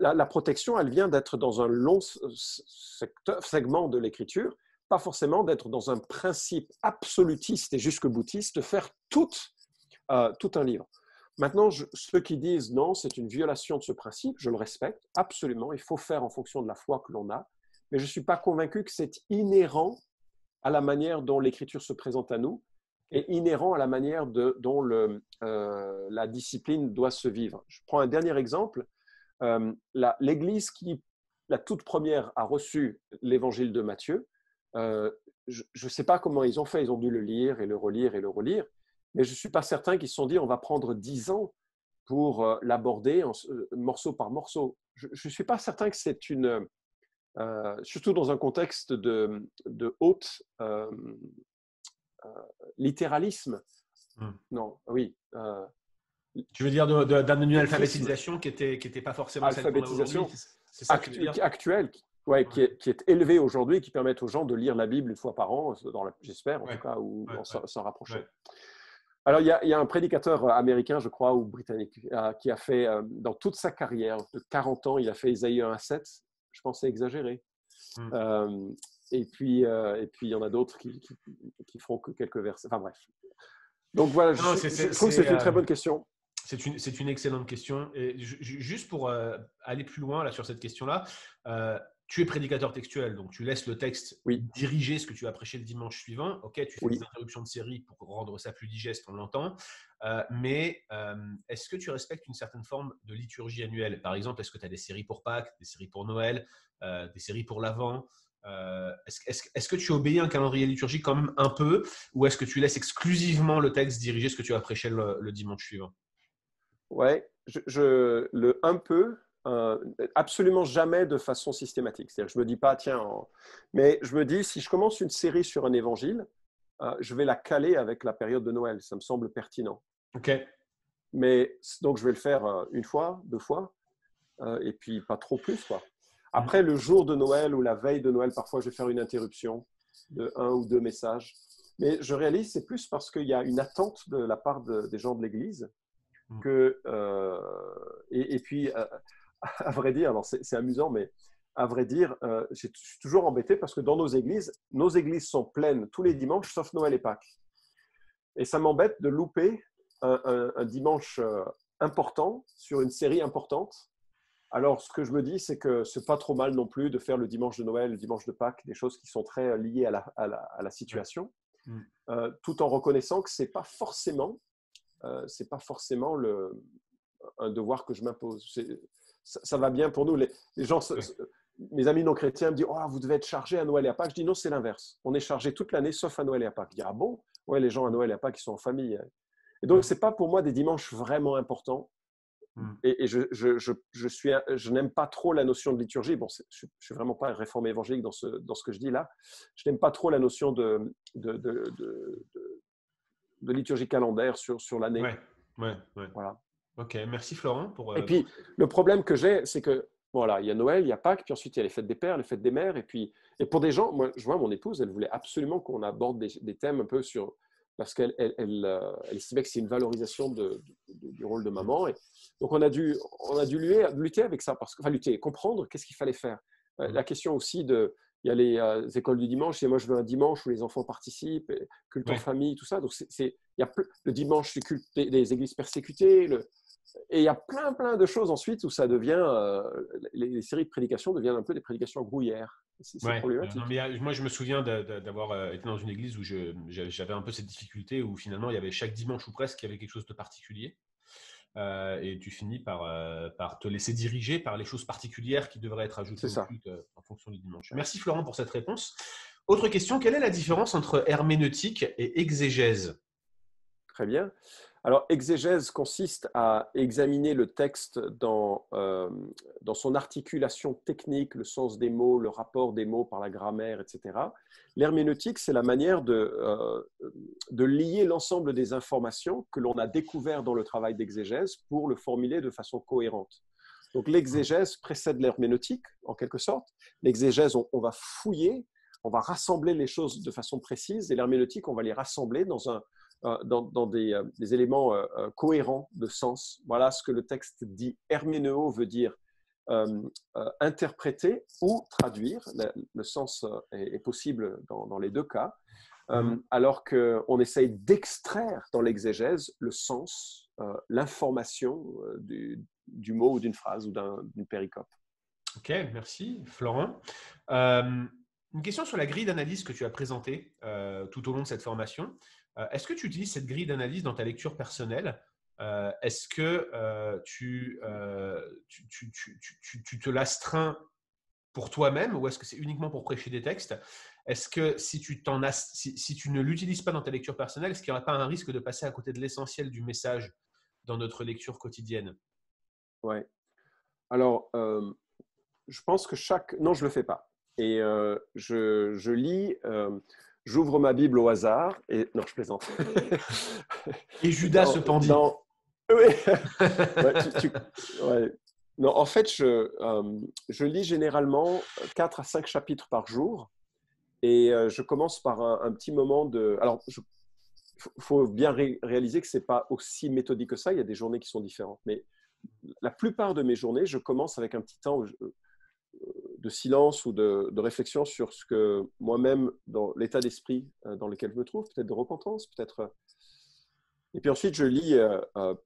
la protection, elle vient d'être dans un long segment de l'écriture, pas forcément d'être dans un principe absolutiste et jusque-boutiste, de faire tout un livre. Maintenant, ceux qui disent non, c'est une violation de ce principe, je le respecte, absolument, il faut faire en fonction de la foi que l'on a, mais je ne suis pas convaincu que c'est inhérent à la manière dont l'écriture se présente à nous et inhérent à la manière dont la discipline doit se vivre. Je prends un dernier exemple. L'Église qui, la toute première, a reçu l'évangile de Matthieu, je ne sais pas comment ils ont fait, ils ont dû le lire et le relire et le relire, mais je ne suis pas certain qu'ils se sont dit on va prendre 10 ans pour l'aborder morceau par morceau. Je ne suis pas certain que c'est surtout dans un contexte de haute littéralisme. Non, oui. Tu veux dire d'une alphabétisation qui était pas forcément celle qu'on a aujourd'hui? C'est ça que tu veux dire? Actuelle, ouais, qui est élevée aujourd'hui, qui permet aux gens de lire la Bible une fois par an, j'espère en tout cas, ou s'en rapprocher. Ouais. Alors, il y a un prédicateur américain, je crois, ou britannique, qui a fait, dans toute sa carrière, de 40 ans, il a fait Ésaïe 1 à 7. Je pense que c'est exagéré. Et puis, il y en a d'autres qui feront que quelques versets. Enfin, bref. Donc, voilà, je trouve que c'est une très bonne question. C'est une excellente question. Et juste pour aller plus loin là, sur cette question-là, tu es prédicateur textuel, donc tu laisses le texte diriger ce que tu vas prêcher le dimanche suivant. Ok, tu fais des interruptions de série pour rendre ça plus digeste, on l'entend. Mais est-ce que tu respectes une certaine forme de liturgie annuelle? Par exemple, est-ce que tu as des séries pour Pâques, des séries pour Noël, des séries pour l'Avent? Est-ce que tu obéis à un calendrier liturgique quand même un peu, ou est-ce que tu laisses exclusivement le texte diriger ce que tu vas prêcher le dimanche suivant? Ouais, le un peu, absolument jamais de façon systématique. C'est-à-dire, je me dis pas, tiens, mais je me dis, si je commence une série sur un évangile, je vais la caler avec la période de Noël. Ça me semble pertinent. Ok. Mais donc, je vais le faire une fois, 2 fois, et puis pas trop plus, quoi. Après, le jour de Noël ou la veille de Noël, parfois, je vais faire une interruption de 1 ou 2 messages. Mais je réalise, c'est plus parce qu'il y a une attente de la part des gens de l'Église Et puis, à vrai dire, alors c'est amusant, mais à vrai dire, je suis toujours embêté parce que dans nos églises sont pleines tous les dimanches, sauf Noël et Pâques. Et ça m'embête de louper un dimanche important sur une série importante. Alors, ce que je me dis, c'est que c'est pas trop mal non plus de faire le dimanche de Noël, le dimanche de Pâques, des choses qui sont très liées à la Ouais. situation, tout en reconnaissant que c'est pas forcément un devoir que je m'impose. Ça va bien pour nous. Les gens, Ouais. mes amis non chrétiens me disent, oh, vous devez être chargé à Noël et à Pâques. Je dis non, c'est l'inverse. On est chargé toute l'année, sauf à Noël et à Pâques. Je dis, ah bon? Ouais, les gens à Noël et à Pâques, ils sont en famille. Et donc, Ouais. c'est pas pour moi des dimanches vraiment importants. Et je n'aime pas trop la notion de liturgie. Bon, je ne suis vraiment pas un réformé évangélique dans ce que je dis là. Je n'aime pas trop la notion de liturgie calendaire sur l'année. Ouais. Ouais. Ouais. Voilà. Ok, merci Florent Et puis, le problème que j'ai, c'est que, voilà, il y a Noël, il y a Pâques, puis ensuite il y a les fêtes des pères, les fêtes des mères. Et pour des gens, moi, je vois mon épouse, elle voulait absolument qu'on aborde des thèmes un peu sur. Parce qu'elle estimait que c'est une valorisation du rôle de maman. Et donc, on a dû lutter avec ça, comprendre qu'est-ce qu'il fallait faire. La question aussi il y a les écoles du dimanche, et moi je veux un dimanche où les enfants participent, culte en Ouais. famille, tout ça. Donc, il y a le dimanche, c'est culte des églises persécutées, et il y a plein de choses ensuite où ça devient, les séries de prédications deviennent un peu des prédications grouillères. C'est Ouais, non, problématique. mais moi je me souviens d'avoir été dans une église où j'avais un peu cette difficulté où finalement il y avait chaque dimanche ou presque il y avait quelque chose de particulier et tu finis par te laisser diriger par les choses particulières qui devraient être ajoutées C'est au ça. culte en fonction du dimanche. Merci Florent pour cette réponse. Autre question, quelle est la différence entre herméneutique et exégèse? Très bien. Alors, exégèse consiste à examiner le texte dans son articulation technique, le sens des mots, le rapport des mots par la grammaire, etc. L'herméneutique, c'est la manière de lier l'ensemble des informations que l'on a découvert dans le travail d'exégèse pour le formuler de façon cohérente. Donc, l'exégèse précède l'herméneutique, en quelque sorte. L'exégèse, on va fouiller, on va rassembler les choses de façon précise, et l'herméneutique, on va les rassembler dans des éléments cohérents de sens. Voilà ce que le texte dit. Herméneo veut dire interpréter ou traduire. Le sens est possible dans les deux cas. Alors qu'on essaye d'extraire dans l'exégèse le sens, l'information du mot ou d'une phrase ou d'une péricope. Ok, merci Florent. Une question sur la grille d'analyse que tu as présentée tout au long de cette formation. Est-ce que tu utilises cette grille d'analyse dans ta lecture personnelle? Est-ce que tu te l'astreins pour toi-même ou est-ce que c'est uniquement pour prêcher des textes? Est-ce que si tu ne l'utilises pas dans ta lecture personnelle, est-ce qu'il n'y aurait pas un risque de passer à côté de l'essentiel du message dans notre lecture quotidienne? Ouais. Alors, je pense que Non, je ne le fais pas. Et je lis, j'ouvre ma Bible au hasard, et non, je plaisante. Et Judas se pendit. Oui. Ouais, ouais. Non, en fait, je lis généralement 4 à 5 chapitres par jour, et je commence par un petit moment de. Alors, faut bien réaliser que c'est pas aussi méthodique que ça. Il y a des journées qui sont différentes, mais la plupart de mes journées, je commence avec un petit temps de silence ou de réflexion sur ce que moi-même, dans l'état d'esprit dans lequel je me trouve, peut-être de repentance, peut-être. Et puis ensuite, je lis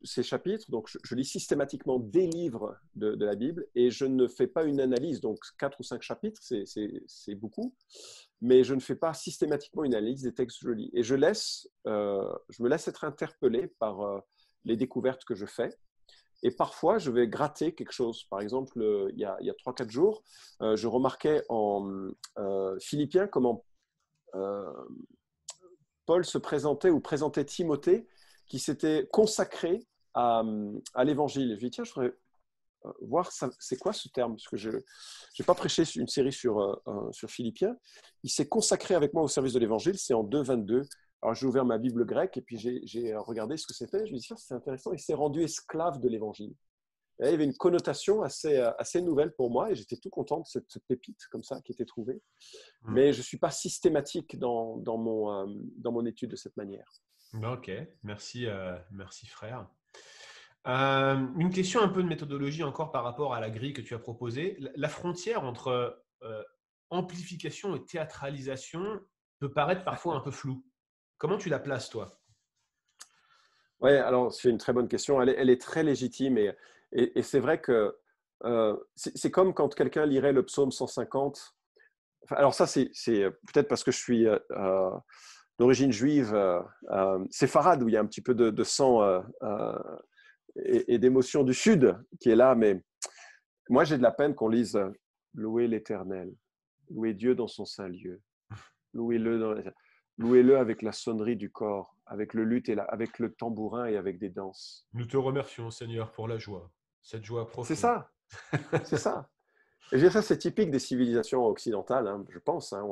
ces chapitres. Donc, je lis systématiquement des livres de la Bible, et je ne fais pas une analyse. Donc, 4 ou 5 chapitres, c'est beaucoup. Mais je ne fais pas systématiquement une analyse des textes que je lis. Et je me laisse être interpellé par les découvertes que je fais. Et parfois, je vais gratter quelque chose. Par exemple, il y a 3-4 jours, je remarquais en Philippiens comment Paul se présentait ou présentait Timothée qui s'était consacré à l'évangile. Je lui ai dit, tiens, je voudrais voir c'est quoi ce terme, parce que je n'ai pas prêché une série sur Philippiens. Il s'est consacré avec moi au service de l'évangile, c'est en 2:22. Alors j'ai ouvert ma Bible grecque et puis j'ai regardé ce que c'était. Je me suis dit, c'est intéressant, il s'est rendu esclave de l'évangile. Et là, il y avait une connotation assez nouvelle pour moi, et j'étais tout content de cette pépite comme ça qui était trouvée. Mais je ne suis pas systématique dans mon étude de cette manière. Ok, merci, merci frère. Une question un peu de méthodologie encore par rapport à la grille que tu as proposée. La frontière entre amplification et théâtralisation peut paraître parfois un peu floue. Comment tu la places, toi? Oui, alors c'est une très bonne question. Elle est très légitime et c'est vrai que c'est comme quand quelqu'un lirait le psaume 150. Enfin, alors ça, c'est peut-être parce que je suis d'origine juive séfarade, où il y a un petit peu de sang et d'émotion du Sud qui est là, mais moi j'ai de la peine qu'on lise Louez l'Éternel, louez Dieu dans son saint lieu, louez-le louez-le avec la sonnerie du corps, avec le luth avec le tambourin et avec des danses. Nous te remercions, Seigneur, pour la joie, cette joie C'est profonde. ça, c'est ça. Et je veux dire, ça, c'est typique des civilisations occidentales, hein, je pense. Hein,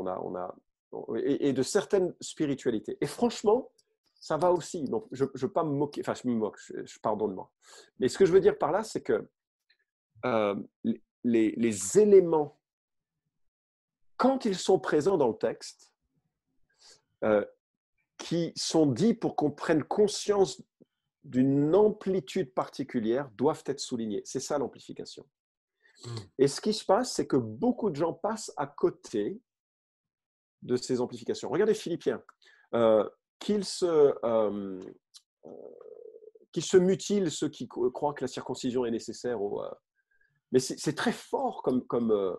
et de certaines spiritualités. Et franchement, ça va aussi. Donc, je ne veux pas me moquer, enfin, je me moque, pardonne-moi. Mais ce que je veux dire par là, c'est que euh, les éléments, quand ils sont présents dans le texte, euh, qui sont dits pour qu'on prenne conscience d'une amplitude particulière, doivent être soulignés. C'est ça l'amplification. Mm. Et ce qui se passe, c'est que beaucoup de gens passent à côté de ces amplifications. Regardez Philippiens, euh, qu'ils se, euh, euh, qu'ils se mutilent ceux qui croient que la circoncision est nécessaire. Mais c'est très fort comme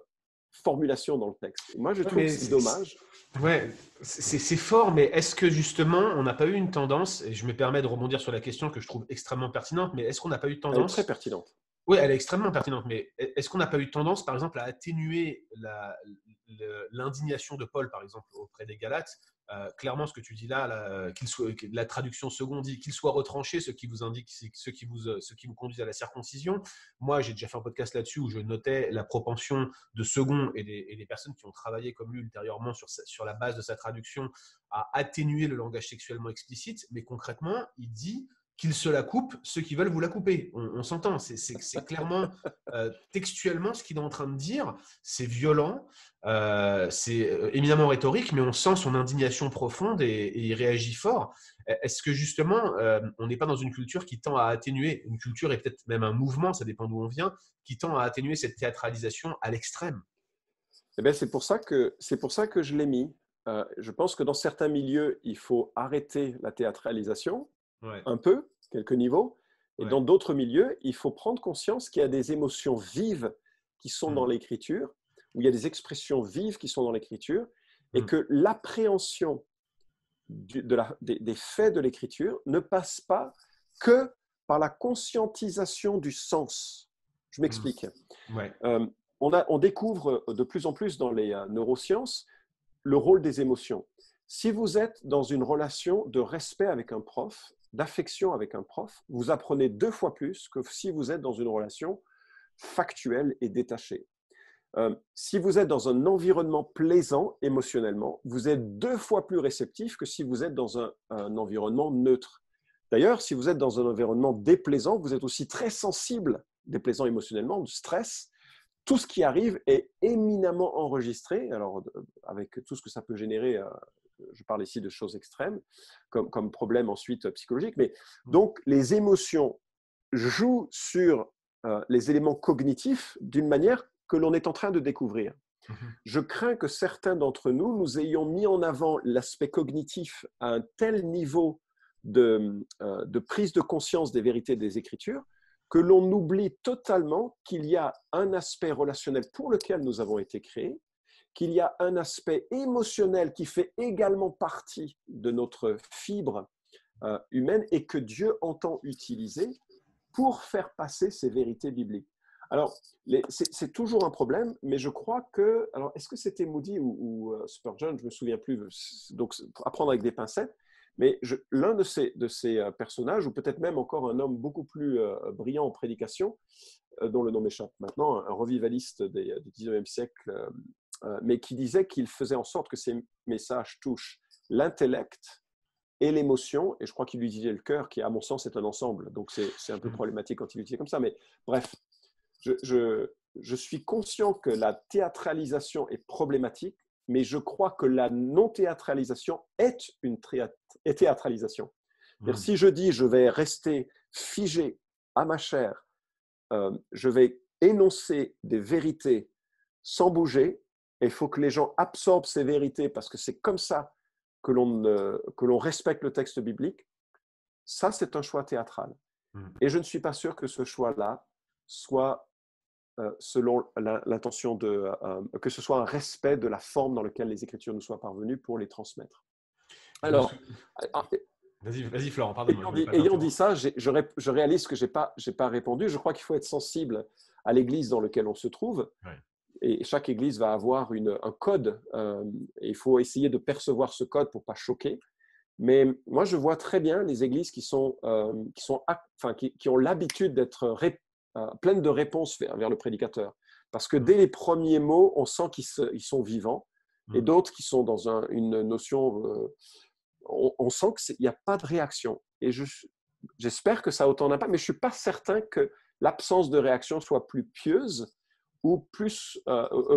formulation dans le texte. Moi, je Ouais, trouve que c'est dommage. ouais, c'est fort, mais est-ce que justement, on n'a pas eu une tendance, et je me permets de rebondir sur la question que je trouve extrêmement pertinente, mais est-ce qu'on n'a pas eu Elle est très tendance. pertinente. Oui, elle est extrêmement pertinente, mais est-ce qu'on n'a pas eu tendance, par exemple, à atténuer l'indignation de Paul, par exemple, auprès des Galates. Clairement, ce que tu dis là, que la traduction seconde dit qu'il soit retranché, ce qui vous indique, ce qui vous conduit à la circoncision. Moi, j'ai déjà fait un podcast là-dessus où je notais la propension de second et des personnes qui ont travaillé comme lui ultérieurement sur la base de sa traduction à atténuer le langage sexuellement explicite. Mais concrètement, il dit qu'ils se la coupent, ceux qui veulent vous la couper. On s'entend, c'est clairement textuellement ce qu'il est en train de dire. C'est violent, c'est éminemment rhétorique, mais on sent son indignation profonde et il réagit fort. Est-ce que justement, on n'est pas dans une culture qui tend à atténuer, une culture et peut-être même un mouvement, ça dépend d'où on vient, qui tend à atténuer cette théâtralisation à l'extrême? Eh bien, c'est pour ça que je l'ai mis. Je pense que dans certains milieux, il faut arrêter la théâtralisation, Ouais, un peu, quelques niveaux. Et ouais. dans d'autres milieux, il faut prendre conscience qu'il y a des émotions vives qui sont dans Mm, l'écriture, où il y a des expressions vives qui sont dans l'écriture, et mm, que l'appréhension des faits de l'écriture ne passe pas que par la conscientisation du sens. Je mm. m'explique. Ouais. Euh, on découvre de plus en plus dans les neurosciences le rôle des émotions. Si vous êtes dans une relation de respect avec un prof, d'affection avec un prof, vous apprenez 2 fois plus que si vous êtes dans une relation factuelle et détachée. Si vous êtes dans un environnement plaisant émotionnellement, vous êtes 2 fois plus réceptif que si vous êtes dans un environnement neutre. D'ailleurs, si vous êtes dans un environnement déplaisant, vous êtes aussi très sensible, déplaisant émotionnellement, de stress. Tout ce qui arrive est éminemment enregistré, alors avec tout ce que ça peut générer, je parle ici de choses extrêmes, comme problème ensuite psychologique, mais Mm, donc les émotions jouent sur les éléments cognitifs d'une manière que l'on est en train de découvrir. mhm, Je crains que certains d'entre nous, nous ayons mis en avant l'aspect cognitif à un tel niveau de prise de conscience des vérités des Écritures que l'on oublie totalement qu'il y a un aspect relationnel pour lequel nous avons été créés, qu'il y a un aspect émotionnel qui fait également partie de notre fibre humaine et que Dieu entend utiliser pour faire passer ces vérités bibliques. Alors, c'est toujours un problème, mais je crois que, alors est-ce que c'était Moody ou Spurgeon, je ne me souviens plus, donc à prendre avec des pincettes, mais l'un de ces personnages, ou peut-être même encore un homme beaucoup plus brillant en prédication, dont le nom m'échappe maintenant, un revivaliste du 19e siècle, mais qui disait qu'il faisait en sorte que ces messages touchent l'intellect et l'émotion, et je crois qu'il utilisait le cœur, qui à mon sens est un ensemble, donc c'est un peu mm. problématique quand il l'utilisait comme ça, mais bref, je suis conscient que la théâtralisation est problématique, mais je crois que la non-théâtralisation est une théâtralisation. Mm. Si je dis je vais rester figé à ma chair, je vais énoncer des vérités sans bouger, et il faut que les gens absorbent ces vérités parce que c'est comme ça que l'on respecte le texte biblique, ça c'est un choix théâtral. Mm. Et je ne suis pas sûr que ce choix-là soit selon l'intention que ce soit un respect de la forme dans laquelle les Écritures nous soient parvenues pour les transmettre. Je me Alors, sou- Vas-y, Florent, pardonne-moi, je ayant voulais dit, pas ayant dit t'interrompre. ça, je réalise que je n'ai pas répondu. Je crois qu'il faut être sensible à l'Église dans laquelle on se trouve. Ouais. Et chaque Église va avoir un code. Et il faut essayer de percevoir ce code pour ne pas choquer. Mais moi, je vois très bien les Églises qui ont l'habitude d'être pleines de réponses vers le prédicateur. Parce que dès les premiers mots, on sent qu'ils sont vivants. Et Mm. d'autres qui sont dans une notion on sent qu'il n'y a pas de réaction. Et j'espère que ça a autant d'impact, mais je ne suis pas certain que l'absence de réaction soit plus pieuse ou plus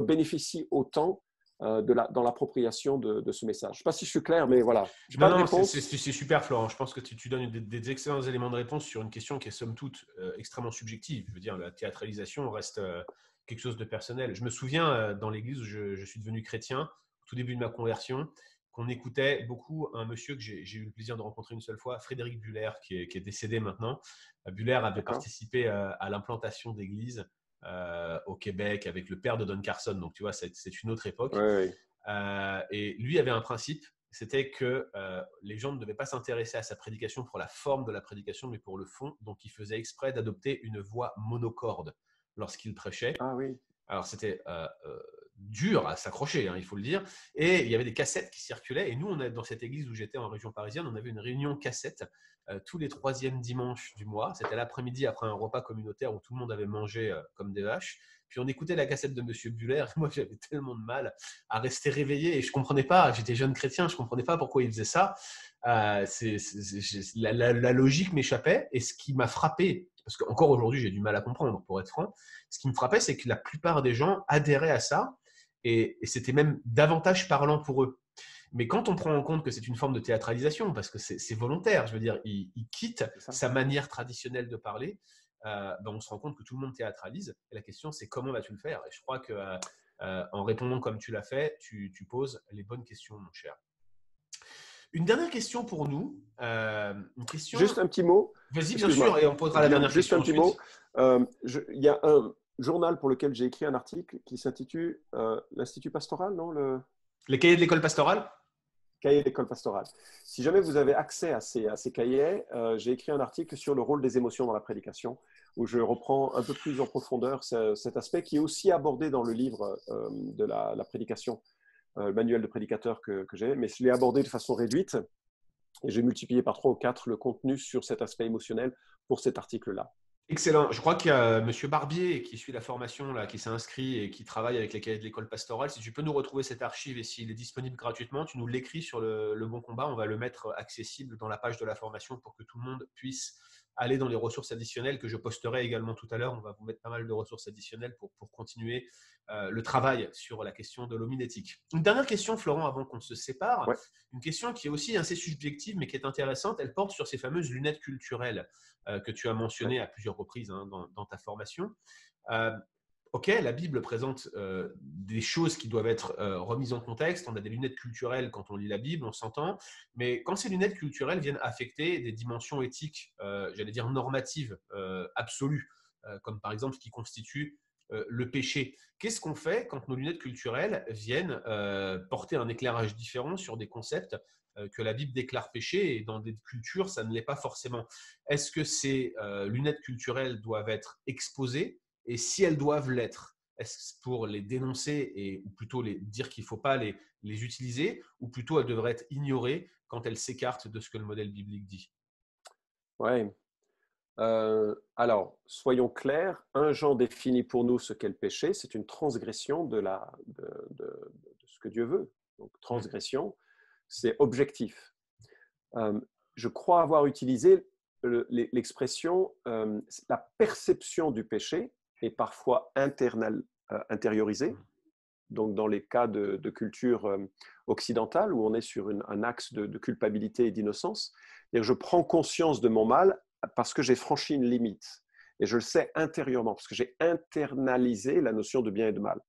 bénéficie autant dans l'appropriation de ce message. Je ne sais pas si je suis clair, mais voilà. Je n'ai Non, pas de non, réponse. c'est super, Florent. Je pense que tu donnes des excellents éléments de réponse sur une question qui est somme toute extrêmement subjective. Je veux dire, la théâtralisation reste quelque chose de personnel. Je me souviens dans l'église où je suis devenu chrétien, au tout début de ma conversion, qu'on écoutait beaucoup un monsieur que j'ai eu le plaisir de rencontrer une seule fois, Frédéric Buller, qui est décédé maintenant. Buller avait D'accord. participé à l'implantation d'églises au Québec avec le père de Don Carson. Donc, tu vois, c'est une autre époque. Oui, oui. Et lui avait un principe, c'était que les gens ne devaient pas s'intéresser à sa prédication pour la forme de la prédication, mais pour le fond. Donc, il faisait exprès d'adopter une voix monocorde lorsqu'il prêchait. Ah oui. Alors, c'était dur à s'accrocher, hein, il faut le dire. Et il y avait des cassettes qui circulaient. Et nous, dans cette église où j'étais en région parisienne, on avait une réunion cassette tous les troisièmes dimanches du mois. C'était l'après-midi après un repas communautaire où tout le monde avait mangé comme des vaches. Puis on écoutait la cassette de Monsieur Buller. Moi, j'avais tellement de mal à rester réveillé et je comprenais pas. J'étais jeune chrétien, je comprenais pas pourquoi il faisait ça. La logique m'échappait. Et ce qui m'a frappé, parce qu'encore aujourd'hui, j'ai du mal à comprendre, pour être franc, ce qui me frappait, c'est que la plupart des gens adhéraient à ça et c'était même davantage parlant pour eux. Mais quand on prend en compte que c'est une forme de théâtralisation, parce que c'est volontaire, je veux dire, il quitte C'est ça. sa manière traditionnelle de parler, ben on se rend compte que tout le monde théâtralise. Et la question, c'est comment vas-tu le faire? Et je crois que en répondant comme tu l'as fait, tu poses les bonnes questions, mon cher. Une dernière question pour nous. Une question. Juste un petit mot. Vas-y, bien sûr, Excuse-moi, et on posera la Guillaume, dernière juste question un petit mot. ensuite. Il y a un journal pour lequel j'ai écrit un article qui s'intitule l'Institut pastoral, non? Les cahiers de l'école pastorale? Cahiers d'école pastorale. Si jamais vous avez accès à ces cahiers, j'ai écrit un article sur le rôle des émotions dans la prédication, où je reprends un peu plus en profondeur cet aspect qui est aussi abordé dans le livre de la prédication, le manuel de prédicateur que j'ai, mais je l'ai abordé de façon réduite et j'ai multiplié par 3 ou 4 le contenu sur cet aspect émotionnel pour cet article-là. Excellent. Je crois qu'il y a Monsieur Barbier qui suit la formation, là, qui s'est inscrit et qui travaille avec les cahiers de l'école pastorale. Si tu peux nous retrouver cette archive et s'il est disponible gratuitement, tu nous l'écris sur le Bon Combat. On va le mettre accessible dans la page de la formation pour que tout le monde puisse aller dans les ressources additionnelles que je posterai également tout à l'heure. On va vous mettre pas mal de ressources additionnelles pour continuer le travail sur la question de l'homilétique. Une dernière question, Florent, avant qu'on se sépare. Ouais. Une question qui est aussi assez subjective mais qui est intéressante. Elle porte sur ces fameuses lunettes culturelles que tu as mentionné Ouais. à plusieurs reprises hein, dans ta formation. Ok, la Bible présente des choses qui doivent être remises en contexte. On a des lunettes culturelles quand on lit la Bible, on s'entend. Mais quand ces lunettes culturelles viennent affecter des dimensions éthiques, j'allais dire normatives, absolues, comme par exemple ce qui constitue le péché. Qu'est-ce qu'on fait quand nos lunettes culturelles viennent porter un éclairage différent sur des concepts que la Bible déclare péché et dans des cultures, ça ne l'est pas forcément. Est-ce que ces lunettes culturelles doivent être exposées et si elles doivent l'être, est-ce pour les dénoncer ou plutôt dire qu'il ne faut pas les utiliser ou plutôt elles devraient être ignorées quand elles s'écartent de ce que le modèle biblique dit? Ouais. Alors, soyons clairs, 1 Jean définit pour nous ce qu'est le péché, c'est une transgression de ce que Dieu veut. Donc, transgression, c'est objectif. Je crois avoir utilisé l'expression la perception du péché est parfois intériorisée. Donc, dans les cas de culture occidentale, où on est sur un axe de culpabilité et d'innocence, je prends conscience de mon mal parce que j'ai franchi une limite. Et je le sais intérieurement, parce que j'ai internalisé la notion de bien et de mal.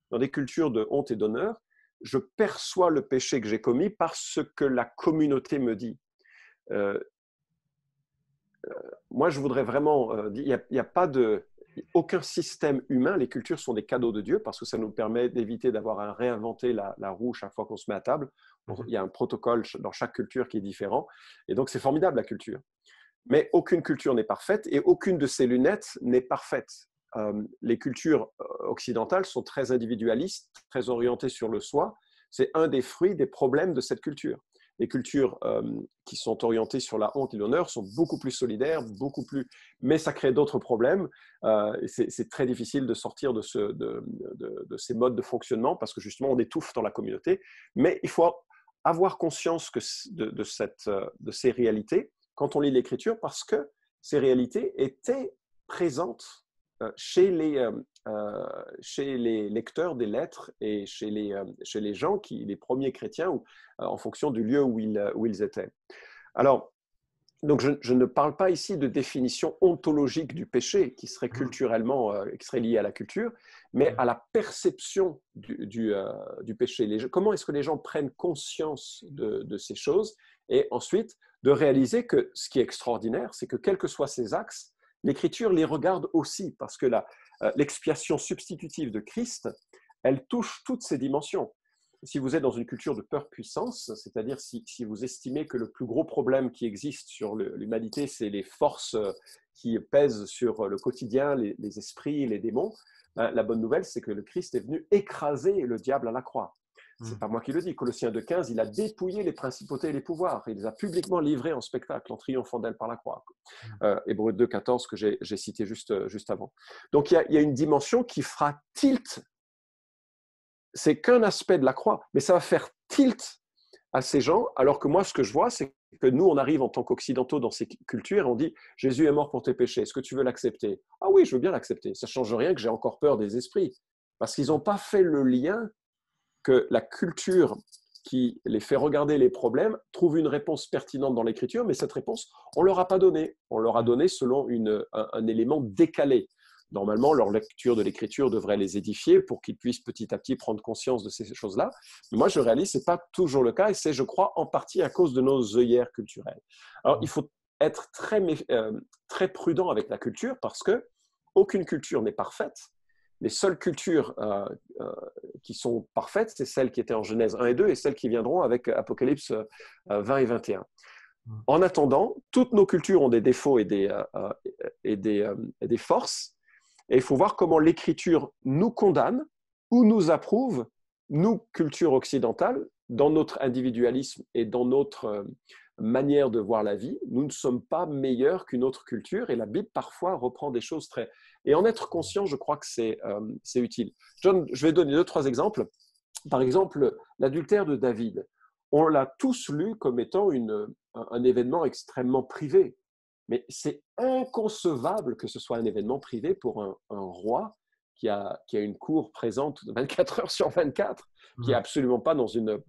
Dans des cultures de honte et d'honneur, je perçois le péché que j'ai commis parce que la communauté me dit. Euh, Moi, je voudrais vraiment dire, il n'y a pas de... Aucun système humain, les cultures sont des cadeaux de Dieu parce que ça nous permet d'éviter d'avoir à réinventer la roue chaque fois qu'on se met à table. Il y a un protocole dans chaque culture qui est différent. Et donc, c'est formidable la culture. Mais aucune culture n'est parfaite et aucune de ces lunettes n'est parfaite. Les cultures occidentales sont très individualistes, très orientées sur le soi. C'est un des fruits des problèmes de cette culture. Les cultures qui sont orientées sur la honte et l'honneur sont beaucoup plus solidaires, beaucoup plus... mais ça crée d'autres problèmes. C'est très difficile de sortir de ces modes de fonctionnement parce que justement, on étouffe dans la communauté. Mais il faut avoir conscience de ces réalités quand on lit l'Écriture parce que ces réalités étaient présentes chez les lecteurs des lettres et chez les gens, les premiers chrétiens, en fonction du lieu où ils étaient. Alors, donc je ne parle pas ici de définition ontologique du péché qui serait culturellement, qui serait liée à la culture, mais à la perception du péché. Comment est-ce que les gens prennent conscience de ces choses et ensuite de réaliser que ce qui est extraordinaire, c'est que quels que soient ces axes, l'Écriture les regarde aussi parce que l'expiation substitutive de Christ, elle touche toutes ces dimensions. Si vous êtes dans une culture de peur-puissance, c'est-à-dire si vous estimez que le plus gros problème qui existe sur l'humanité, c'est les forces qui pèsent sur le quotidien, les esprits, les démons, la bonne nouvelle, c'est que le Christ est venu écraser le diable à la croix. Ce n'est pas moi qui le dis. Colossiens 2,15, il a dépouillé les principautés et les pouvoirs. Il les a publiquement livrés en spectacle, en triomphant d'elle par la croix. Hébreux 2,14 que j'ai cité juste avant. Donc il y a une dimension qui fera tilt. C'est qu'un aspect de la croix, mais ça va faire tilt à ces gens, alors que moi, ce que je vois, c'est que nous, on arrive en tant qu'occidentaux dans ces cultures et on dit « Jésus est mort pour tes péchés, est-ce que tu veux l'accepter ?» Ah oui, je veux bien l'accepter. Ça ne change rien que j'ai encore peur des esprits, parce qu'ils n'ont pas fait le lien que la culture qui les fait regarder les problèmes trouve une réponse pertinente dans l'Écriture, mais cette réponse, on ne leur a pas donnée. On leur a donné selon un élément décalé. Normalement, leur lecture de l'Écriture devrait les édifier pour qu'ils puissent petit à petit prendre conscience de ces choses-là. Mais moi, je réalise que ce n'est pas toujours le cas et c'est, je crois, en partie à cause de nos œillères culturelles. Alors, il faut être très prudent avec la culture parce qu'aucune culture n'est parfaite. Les seules cultures qui sont parfaites, c'est celles qui étaient en Genèse 1 et 2 et celles qui viendront avec Apocalypse 20 et 21. En attendant, toutes nos cultures ont des défauts et des forces. Et il faut voir comment l'Écriture nous condamne ou nous approuve, nous, culture occidentale, dans notre individualisme et dans notre manière de voir la vie. Nous ne sommes pas meilleurs qu'une autre culture et la Bible parfois reprend des choses très... Et en être conscient, je crois que c'est utile. John, je vais donner 2-3 exemples. Par exemple, l'adultère de David. On l'a tous lu comme étant un événement extrêmement privé. Mais c'est inconcevable que ce soit un événement privé pour un roi qui a une cour présente 24 heures sur 24, qui n'est absolument pas dans une...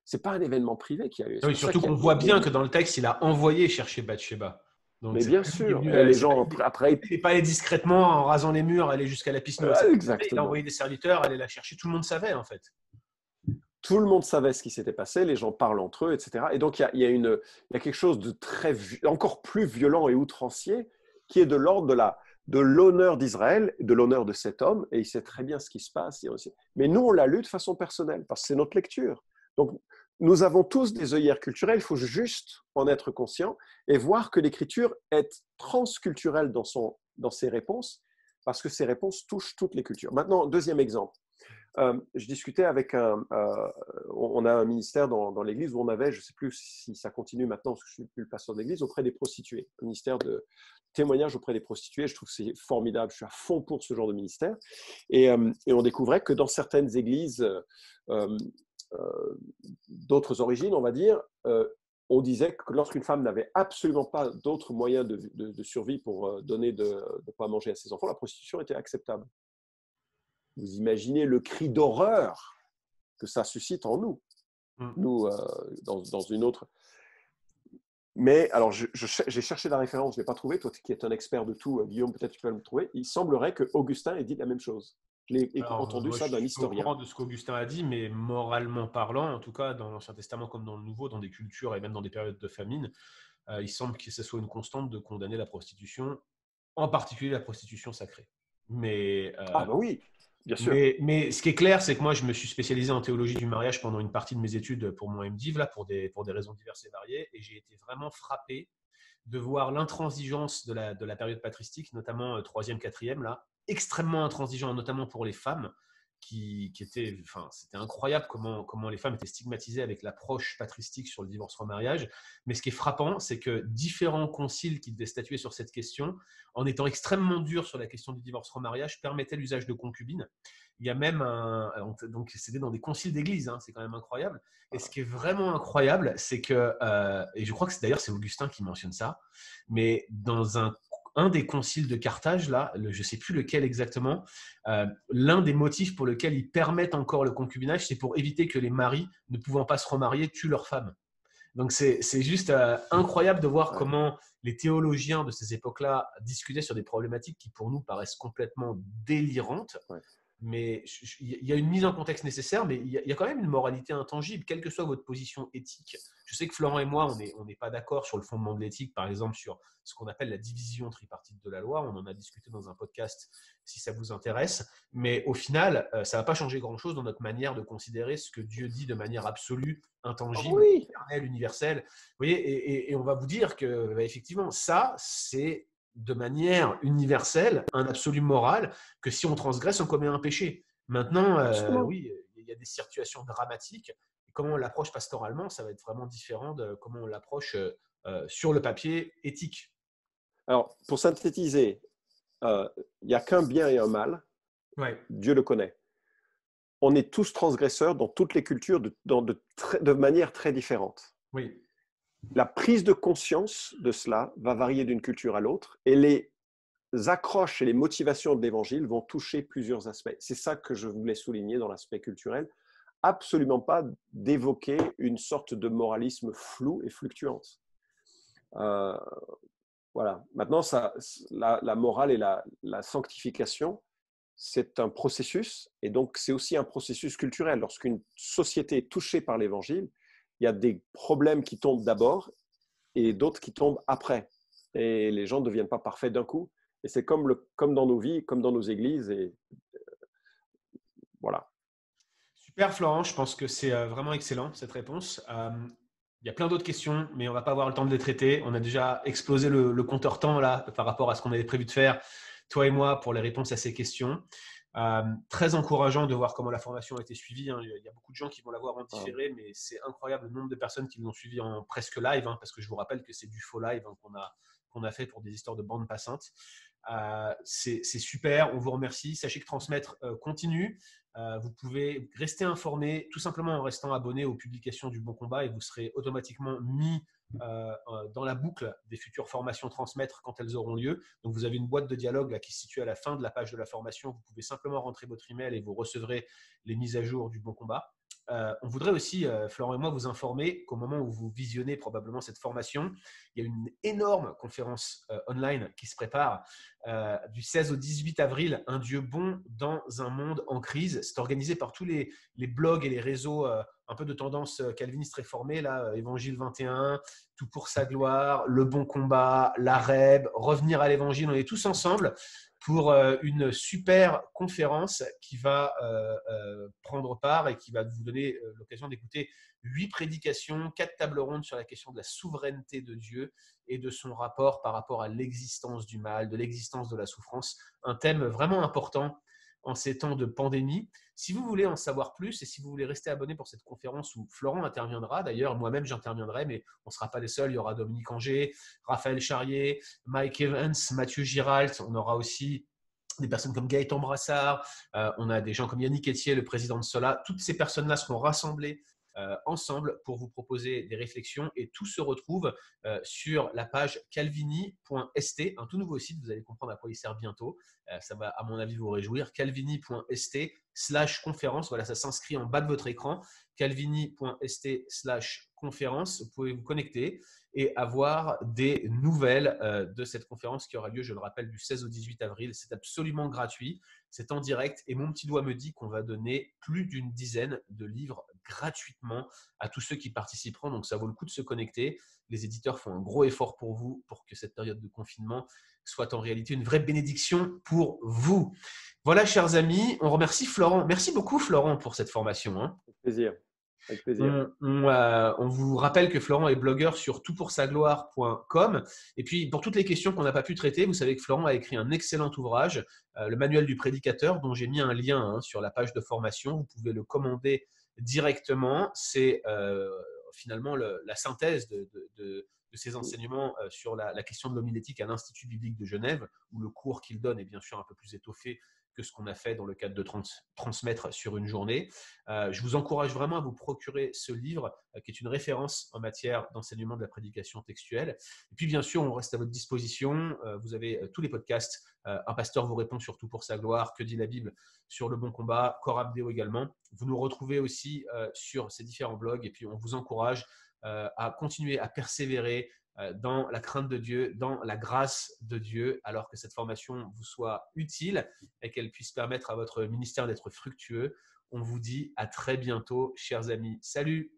C'est pas un événement privé qui a eu. Oui, surtout qu'on voit bien que dans le texte, il a envoyé chercher Bathsheba. Donc, mais bien sûr, et les gens après... Il n'est pas allé discrètement en rasant les murs, aller jusqu'à la piscine. Exactement. Il a envoyé des serviteurs aller la chercher. Tout le monde savait, en fait. Tout le monde savait ce qui s'était passé, les gens parlent entre eux, etc. Et donc, il y a quelque chose de encore plus violent et outrancier qui est de l'ordre de l'honneur d'Israël, de l'honneur de cet homme, et il sait très bien ce qui se passe. Mais nous, on l'a lu de façon personnelle, parce que c'est notre lecture. Donc, nous avons tous des œillères culturelles, il faut juste en être conscient et voir que l'Écriture est transculturelle dans ses réponses, parce que ses réponses touchent toutes les cultures. Maintenant, deuxième exemple. Je discutais avec on a un ministère dans l'église où on avait, je ne sais plus si ça continue maintenant parce que je ne suis plus le pasteur d'église, auprès des prostituées, un ministère de témoignage auprès des prostituées. Je trouve que c'est formidable, je suis à fond pour ce genre de ministère. Et on découvrait que dans certaines églises d'autres origines, on va dire, on disait que lorsqu'une femme n'avait absolument pas d'autres moyens de survie pour donner de quoi manger à ses enfants, la prostitution était acceptable. Vous imaginez le cri d'horreur que ça suscite en nous, nous dans une autre. Mais alors, j'ai cherché la référence, je ne l'ai pas trouvée. Toi qui es un expert de tout, Guillaume, peut-être tu peux me trouver. Il semblerait que Augustin ait dit la même chose. Je l'ai Alors, entendu moi, ça je d'un suis pas au historien. courant de ce qu'Augustin a dit, mais moralement parlant, en tout cas dans l'Ancien Testament comme dans le Nouveau, dans des cultures et même dans des périodes de famine, il semble que ce soit une constante de condamner la prostitution, en particulier la prostitution sacrée. Mais, Ah euh, ben oui, bien sûr. mais ce qui est clair, c'est que moi, je me suis spécialisé en théologie du mariage pendant une partie de mes études pour mon MDiv, là, pour des raisons diverses et variées, et j'ai été vraiment frappé de voir l'intransigeance de la période patristique, notamment 3e, 4e, là, extrêmement intransigeant, notamment pour les femmes, qui étaient, enfin, c'était incroyable comment les femmes étaient stigmatisées avec l'approche patristique sur le divorce-remariage. Mais ce qui est frappant, c'est que différents conciles qui devaient statuer sur cette question, en étant extrêmement durs sur la question du divorce-remariage, permettaient l'usage de concubines. Il y a même donc c'était dans des conciles d'église, hein, c'est quand même incroyable. Et ce qui est vraiment incroyable, c'est que, et je crois que d'ailleurs c'est Augustin qui mentionne ça, mais dans un des conciles de Carthage, là, je ne sais plus lequel exactement, l'un des motifs pour lequel ils permettent encore le concubinage, c'est pour éviter que les maris, ne pouvant pas se remarier, tuent leurs femmes. Donc c'est juste incroyable de voir Ouais, comment les théologiens de ces époques-là discutaient sur des problématiques qui pour nous paraissent complètement délirantes, ouais. mais il y a une mise en contexte nécessaire, mais il y a quand même une moralité intangible, quelle que soit votre position éthique. Je sais que Florent et moi, on n'est pas d'accord sur le fondement de l'éthique, par exemple sur ce qu'on appelle la division tripartite de la loi. On en a discuté dans un podcast si ça vous intéresse. Mais au final, ça ne va pas changer grand-chose dans notre manière de considérer ce que Dieu dit de manière absolue, Ah intangible, oui, éternelle, universelle. Vous voyez, et on va vous dire que, bah, effectivement, ça, c'est de manière universelle un absolu moral que si on transgresse, on commet un péché. Maintenant, absolument. oui, il y a des situations dramatiques. Comment on l'approche pastoralement, ça va être vraiment différent de comment on l'approche sur le papier éthique. Alors, pour synthétiser, il n'y a qu'un bien et un mal. Ouais, Dieu le connaît. On est tous transgresseurs dans toutes les cultures de manière très différente. oui, La prise de conscience de cela va varier d'une culture à l'autre et les accroches et les motivations de l'évangile vont toucher plusieurs aspects. C'est ça que je voulais souligner dans l'aspect culturel. Absolument pas d'évoquer une sorte de moralisme flou et fluctuante. Euh, voilà. Maintenant, la morale et la sanctification, c'est un processus, et donc c'est aussi un processus culturel. Lorsqu'une société est touchée par l'évangile, il y a des problèmes qui tombent d'abord et d'autres qui tombent après. Et les gens ne deviennent pas parfaits d'un coup. Et c'est comme dans nos vies, comme dans nos églises. Et voilà. super Florent, je pense que c'est vraiment excellent cette réponse. Il y a plein d'autres questions, mais on ne va pas avoir le temps de les traiter. On a déjà explosé le compteur temps là par rapport à ce qu'on avait prévu de faire, toi et moi, pour les réponses à ces questions. Très encourageant de voir comment la formation a été suivie, hein. Il y a beaucoup de gens qui vont la voir en différé, mais c'est incroyable le nombre de personnes qui l'ont suivi en presque live, hein, parce que je vous rappelle que c'est du faux live, hein, qu'on a fait pour des histoires de bande passante. C'est super, on vous remercie. Sachez que Transmettre continue. Vous pouvez rester informé tout simplement en restant abonné aux publications du Bon Combat et vous serez automatiquement mis dans la boucle des futures formations Transmettre quand elles auront lieu. Donc vous avez une boîte de dialogue là, qui se situe à la fin de la page de la formation. Vous pouvez simplement rentrer votre email et vous recevrez les mises à jour du Bon Combat. On voudrait aussi, Florent et moi, vous informer qu'au moment où vous visionnez probablement cette formation, il y a une énorme conférence online qui se prépare du 16 au 18 avril, Un Dieu bon dans un monde en crise. C'est organisé par tous les blogs et les réseaux un peu de tendance calviniste réformée, là, Évangile 21, Tout pour sa gloire, Le Bon Combat, la REB, Revenir à l'Évangile. On est tous ensemble pour une super conférence qui va prendre part et qui va vous donner l'occasion d'écouter 8 prédications, 4 tables rondes sur la question de la souveraineté de Dieu et de son rapport par rapport à l'existence du mal, de l'existence de la souffrance. Un thème vraiment important en ces temps de pandémie. Si vous voulez en savoir plus et si vous voulez rester abonné pour cette conférence où Florent interviendra, d'ailleurs moi-même j'interviendrai, mais on ne sera pas les seuls, il y aura Dominique Angers, Raphaël Charrier, Mike Evans, Mathieu Giralt, on aura aussi des personnes comme Gaëtan Brassard, on a des gens comme Yannick Etier, le président de Sola. Toutes ces personnes-là seront rassemblées ensemble pour vous proposer des réflexions et tout se retrouve sur la page calvini.st, un tout nouveau site, vous allez comprendre à quoi il sert bientôt, ça va à mon avis vous réjouir, calvini.st/conférence, voilà, ça s'inscrit en bas de votre écran, calvini.st/conférence, vous pouvez vous connecter et avoir des nouvelles de cette conférence qui aura lieu, je le rappelle, du 16 au 18 avril. C'est absolument gratuit, c'est en direct et mon petit doigt me dit qu'on va donner plus d'une dizaine de livres gratuitement à tous ceux qui participeront. Donc, ça vaut le coup de se connecter. Les éditeurs font un gros effort pour vous pour que cette période de confinement soit en réalité une vraie bénédiction pour vous. Voilà, chers amis, on remercie Florent. Merci beaucoup, Florent, pour cette formation. Avec plaisir. Avec plaisir. On vous rappelle que Florent est blogueur sur toutpoursagloire.com. Et puis, pour toutes les questions qu'on n'a pas pu traiter, vous savez que Florent a écrit un excellent ouvrage, le manuel du prédicateur, dont j'ai mis un lien sur la page de formation. Vous pouvez le commander directement. C'est finalement la synthèse de ses enseignements sur la question de l'homilétique à l'Institut biblique de Genève, où le cours qu'il donne est bien sûr un peu plus étoffé que ce qu'on a fait dans le cadre de transmettre sur une journée. Je vous encourage vraiment à vous procurer ce livre qui est une référence en matière d'enseignement de la prédication textuelle. Et puis bien sûr, on reste à votre disposition. Vous avez tous les podcasts. Un pasteur vous répond sur Tout pour sa gloire, Que dit la Bible sur Le Bon Combat, Cor Abdéo également. Vous nous retrouvez aussi sur ces différents blogs et puis on vous encourage à continuer à persévérer dans la crainte de Dieu, dans la grâce de Dieu, alors que cette formation vous soit utile et qu'elle puisse permettre à votre ministère d'être fructueux. On vous dit à très bientôt, chers amis. Salut!